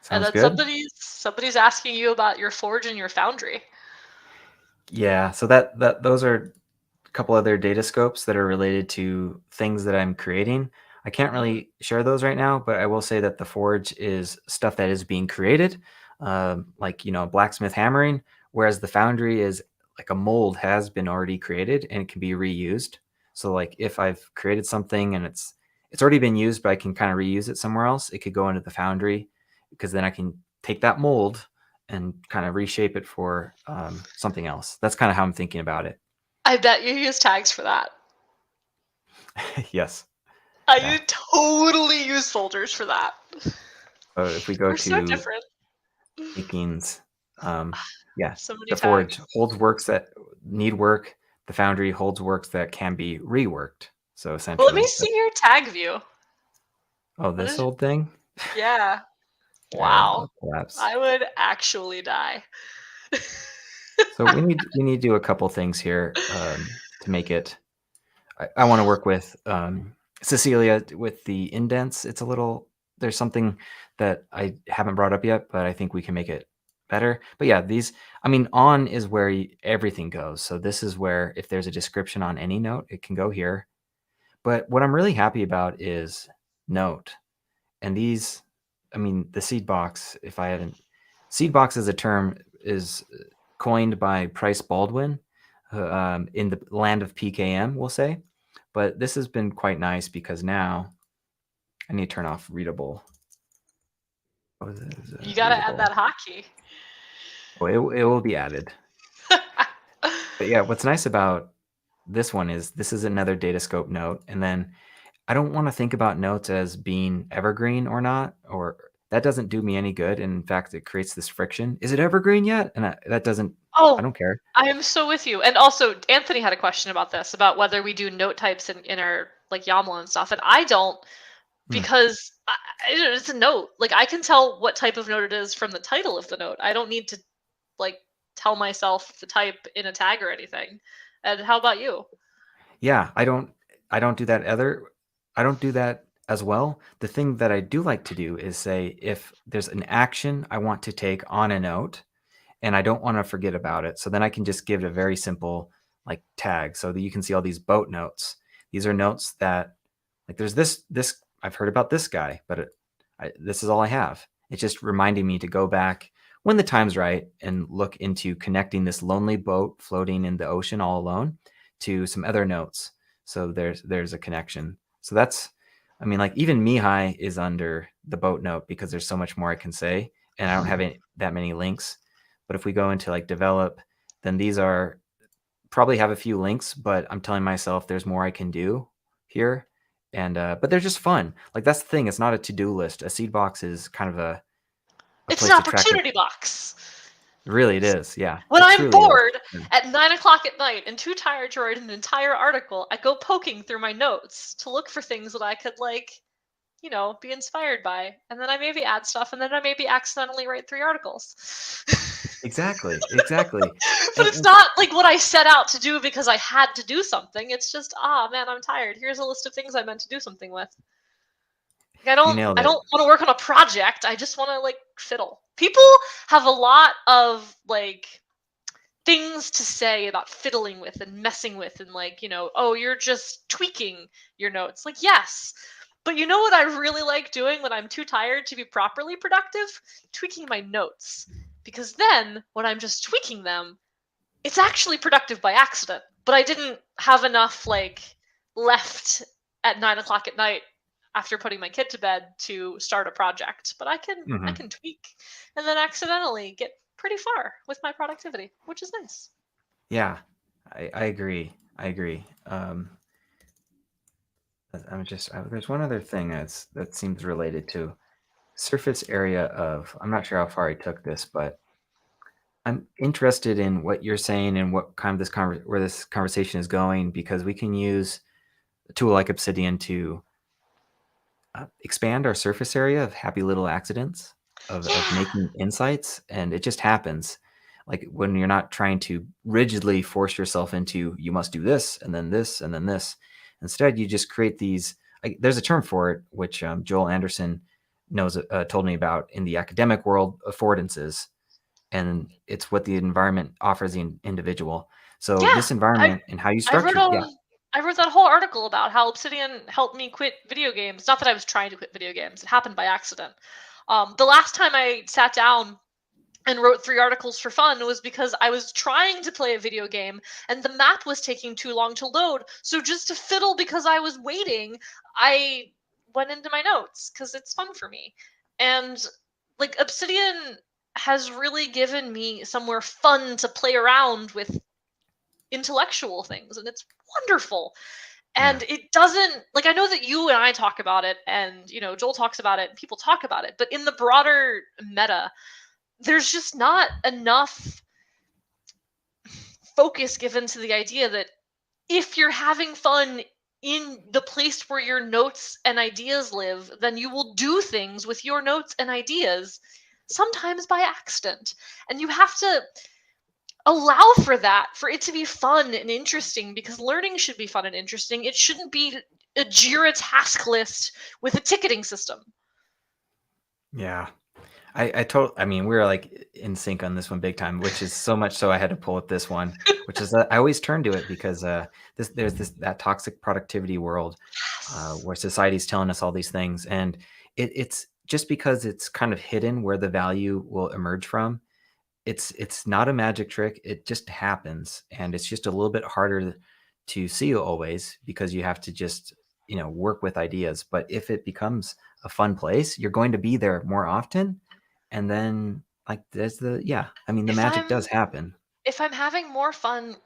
Sounds and then somebody's asking you about your Forge and your Foundry. Yeah, so those are a couple other data scopes that are related to things that I'm creating. I can't really share those right now, but I will say that the Forge is stuff that is being created, like blacksmith hammering, whereas the Foundry is like a mold has been already created and it can be reused. So like if I've created something and it's already been used, but I can kind of reuse it somewhere else, it could go into the Foundry because then I can take that mold and kind of reshape it for something else. That's kind of how I'm thinking about it. I bet you use tags for that. Yes. I totally use folders for that. If we go We're to so different. Takings, yeah, the Forge holds works that need work. The Foundry holds works that can be reworked. So essentially, let me see your tag view. Oh, this old thing? Yeah. Wow. I would actually die. So we need to do a couple things here to make it. I want to work with Cecilia with the indents. It's a little. There's something that I haven't brought up yet, but I think we can make it better. But yeah, on is where everything goes. So this is where if there's a description on any note, it can go here. But what I'm really happy about is note. And these, the seed box, seed box as a term is coined by Price Baldwin in the land of PKM, we'll say. But this has been quite nice because now I need to turn off readable. You got to add that hotkey. Oh, it will be added. But yeah, what's nice about this one is this is another data scope note. And then I don't want to think about notes as being evergreen or not, or that doesn't do me any good. And in fact, it creates this friction. Is it evergreen yet? And that doesn't, I don't care. I am so with you. And also Anthony had a question about this, about whether we do note types in our like YAML and stuff. And I don't, because it's a note. Like I can tell what type of note it is from the title of the note. I don't need to like tell myself the type in a tag or anything. And how about you? Yeah, I don't do that either. I don't do that as well. The thing that I do like to do is say if there's an action I want to take on a note and I don't want to forget about it. So then I can just give it a very simple like tag so that you can see all these boat notes. These are notes that like there's this I've heard about this guy, but this is all I have. It's just reminding me to go back when the time's right, and look into connecting this lonely boat floating in the ocean all alone to some other notes. So there's a connection. So that's, I mean, like even Mihai is under the boat note because there's so much more I can say, and I don't have that many links. But if we go into like develop, then these are probably have a few links, but I'm telling myself there's more I can do here. And but they're just fun. Like that's the thing. It's not a to-do list. A seed box is kind of a It's an place to track it. opportunity box. Really, it is. Yeah. When It I'm truly is. bored Yeah. at 9 o'clock at night and too tired to write an entire article, I go poking through my notes to look for things that I could, like, you know, be inspired by. And then I maybe add stuff, and then I maybe accidentally write 3 articles. Exactly. But it's not like what I set out to do because I had to do something. It's just, man, I'm tired. Here's a list of things I meant to do something with. Like, You nailed I it. don't want to work on a project. I just want to, like, fiddle. People have a lot of, like, things to say about fiddling with and messing with, and, like, you know, oh, you're just tweaking your notes. Like, yes. But you know what I really like doing when I'm too tired to be properly productive? Tweaking my notes. Because then, when I'm just tweaking them, it's actually productive by accident. But I didn't have enough, like, left at 9 o'clock at night after putting my kid to bed to start a project. But I can tweak and then accidentally get pretty far with my productivity, which is nice. Yeah, I agree. There's one other thing that seems related to surface area of. I'm not sure how far I took this, but I'm interested in what you're saying and what kind of where this conversation is going, because we can use a tool like Obsidian to expand our surface area of happy little accidents of making insights, and it just happens. Like when you're not trying to rigidly force yourself into you must do this and then this and then this. Instead, you just create these. There's a term for it, which Joel Anderson told me about in the academic world, affordances, and it's what the environment offers the individual. So Yeah, this environment and how you I wrote structure, yeah. I wrote that whole article about how Obsidian helped me quit video games. Not that I was trying to quit video games; it happened by accident. The last time I sat down and wrote 3 articles for fun was because I was trying to play a video game and the map was taking too long to load. So just to fiddle because I was waiting, I went into my notes because it's fun for me. And, like, Obsidian has really given me somewhere fun to play around with intellectual things, and it's wonderful. And it doesn't, like, I know that you and I talk about it, and, you know, Joel talks about it, and people talk about it, but in the broader meta, there's just not enough focus given to the idea that if you're having fun in the place where your notes and ideas live, then you will do things with your notes and ideas, sometimes by accident. And you have to allow for that, for it to be fun and interesting, because learning should be fun and interesting. It shouldn't be a Jira task list with a ticketing system. Yeah. I mean, we're like in sync on this one big time, which is so much so I had to pull up this one, which is I always turn to it because there's that toxic productivity world where society's telling us all these things, and it's just because it's kind of hidden where the value will emerge from. It's not a magic trick. It just happens, and it's just a little bit harder to see always because you have to just work with ideas. But if it becomes a fun place, you're going to be there more often. And then, like, there's the magic does happen. If I'm having more fun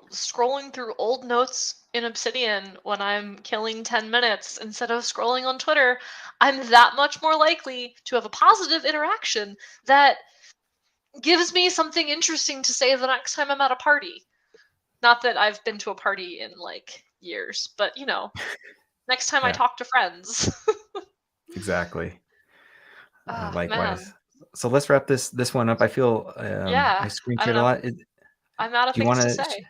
scrolling through old notes in Obsidian when I'm killing 10 minutes instead of scrolling on Twitter, I'm that much more likely to have a positive interaction that gives me something interesting to say the next time I'm at a party. Not that I've been to a party in, like, years, but, next time I talk to friends. Exactly. Likewise. Man. So let's wrap this one up. I feel I screen shared a lot. I'm out of things to say.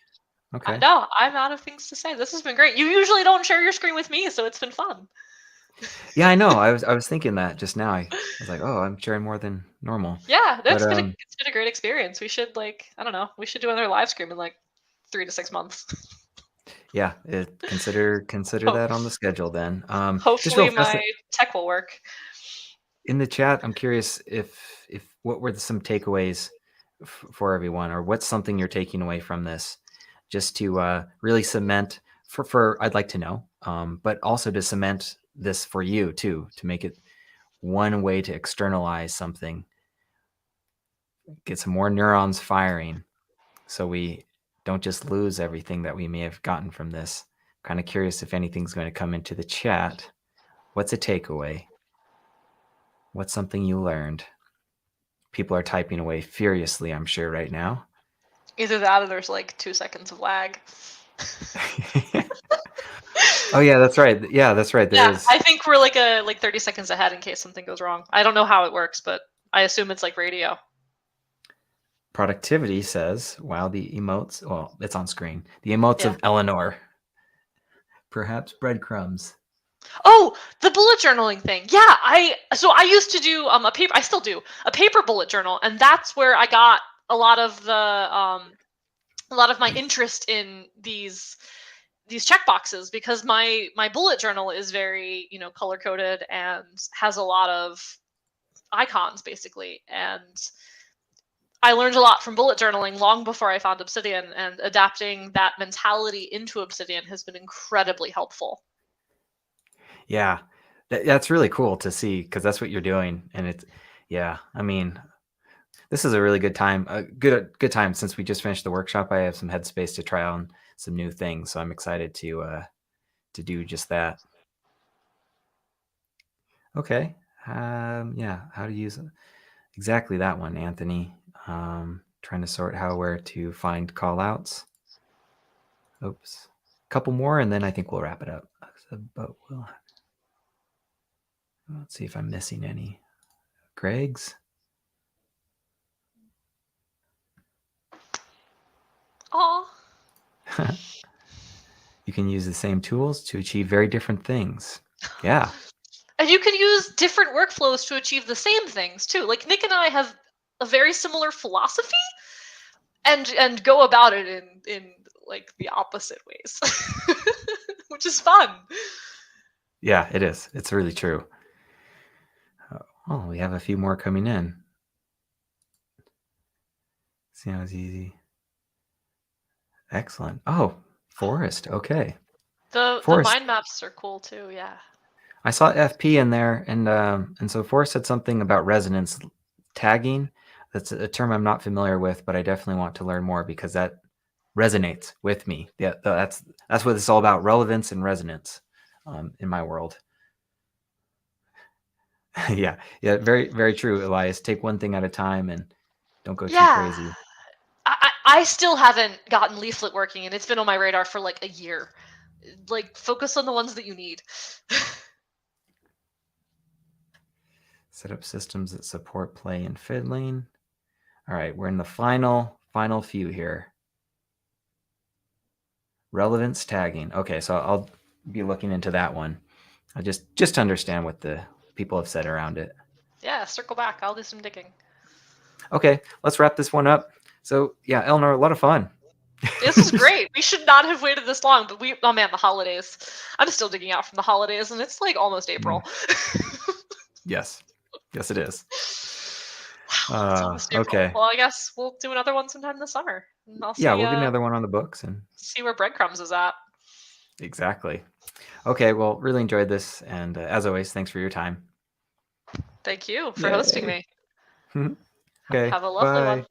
Okay. No, I'm out of things to say. This has been great. You usually don't share your screen with me, so it's been fun. Yeah, I know. I was thinking that just now. I was like, oh, I'm sharing more than normal. Yeah, it's been a great experience. We should, like, I don't know, we should do another live stream in like 3 to 6 months. Yeah, consider that on the schedule then. Hopefully my tech will work. in the chat, I'm curious if what were some takeaways for everyone, or what's something you're taking away from this, just to really cement for I'd like to know, but also to cement this for you too, to make it one way to externalize something, get some more neurons firing, so we don't just lose everything that we may have gotten from this. Kind of curious if anything's going to come into the chat. What's a takeaway? What's something you learned? People are typing away furiously, I'm sure, right now. Either that or there's like 2 seconds of lag. Oh yeah, that's right. Yeah, that's right. There is. I think we're like 30 seconds ahead in case something goes wrong. I don't know how it works, but I assume it's like radio. Productivity says, wow, the emotes, well, it's on screen. The emotes of Eleanor. Perhaps breadcrumbs. Oh, the bullet journaling thing. Yeah, I used to do a paper. I still do a paper bullet journal, and that's where I got a lot of my interest in these checkboxes, because my bullet journal is very, color coded and has a lot of icons basically, and I learned a lot from bullet journaling long before I found Obsidian, and adapting that mentality into Obsidian has been incredibly helpful. Yeah, that's really cool to see, because that's what you're doing. And it's, yeah, I mean, this is a really good time, a good time. Since we just finished the workshop, I have some headspace to try on some new things. So I'm excited to do just that. Okay. Yeah, how to use exactly that one, Anthony. Trying to sort where to find call outs. Oops. A couple more, and then I think we'll wrap it up. But let's see if I'm missing any. Greg's. Aw. You can use the same tools to achieve very different things. Yeah. And you can use different workflows to achieve the same things too. Like Nick and I have a very similar philosophy, and go about it in like the opposite ways, which is fun. Yeah, it is. It's really true. Oh, we have a few more coming in. See how it's easy. Excellent. Oh, Forest. Okay. The mind maps are cool too. Yeah. I saw FP in there, and so Forrest said something about resonance tagging. That's a term I'm not familiar with, but I definitely want to learn more, because that resonates with me. Yeah, that's what it's all about: relevance and resonance in my world. yeah, very very true, Elias. Take one thing at a time and don't go too crazy. I still haven't gotten Leaflet working, and it's been on my radar for like a year. Like, focus on the ones that you need. Set up systems that support play and fiddling. All right, we're in the final few here. Relevance tagging. Okay, so I'll be looking into that one. I just to understand what the people have said around it. Yeah, circle back. I'll do some digging. Okay, let's wrap this one up. So yeah, Eleanor, a lot of fun. This is great. We should not have waited this long, but oh man, the holidays. I'm still digging out from the holidays, and it's like almost April. Yes, it is. Wow, it's almost April. Okay. Well, I guess we'll do another one sometime this summer. And I'll we'll get another one on the books and see where Breadcrumbs is at. Exactly. Okay, well, really enjoyed this, and as always, thanks for your time. Thank you for hosting me. Okay, have a lovely one.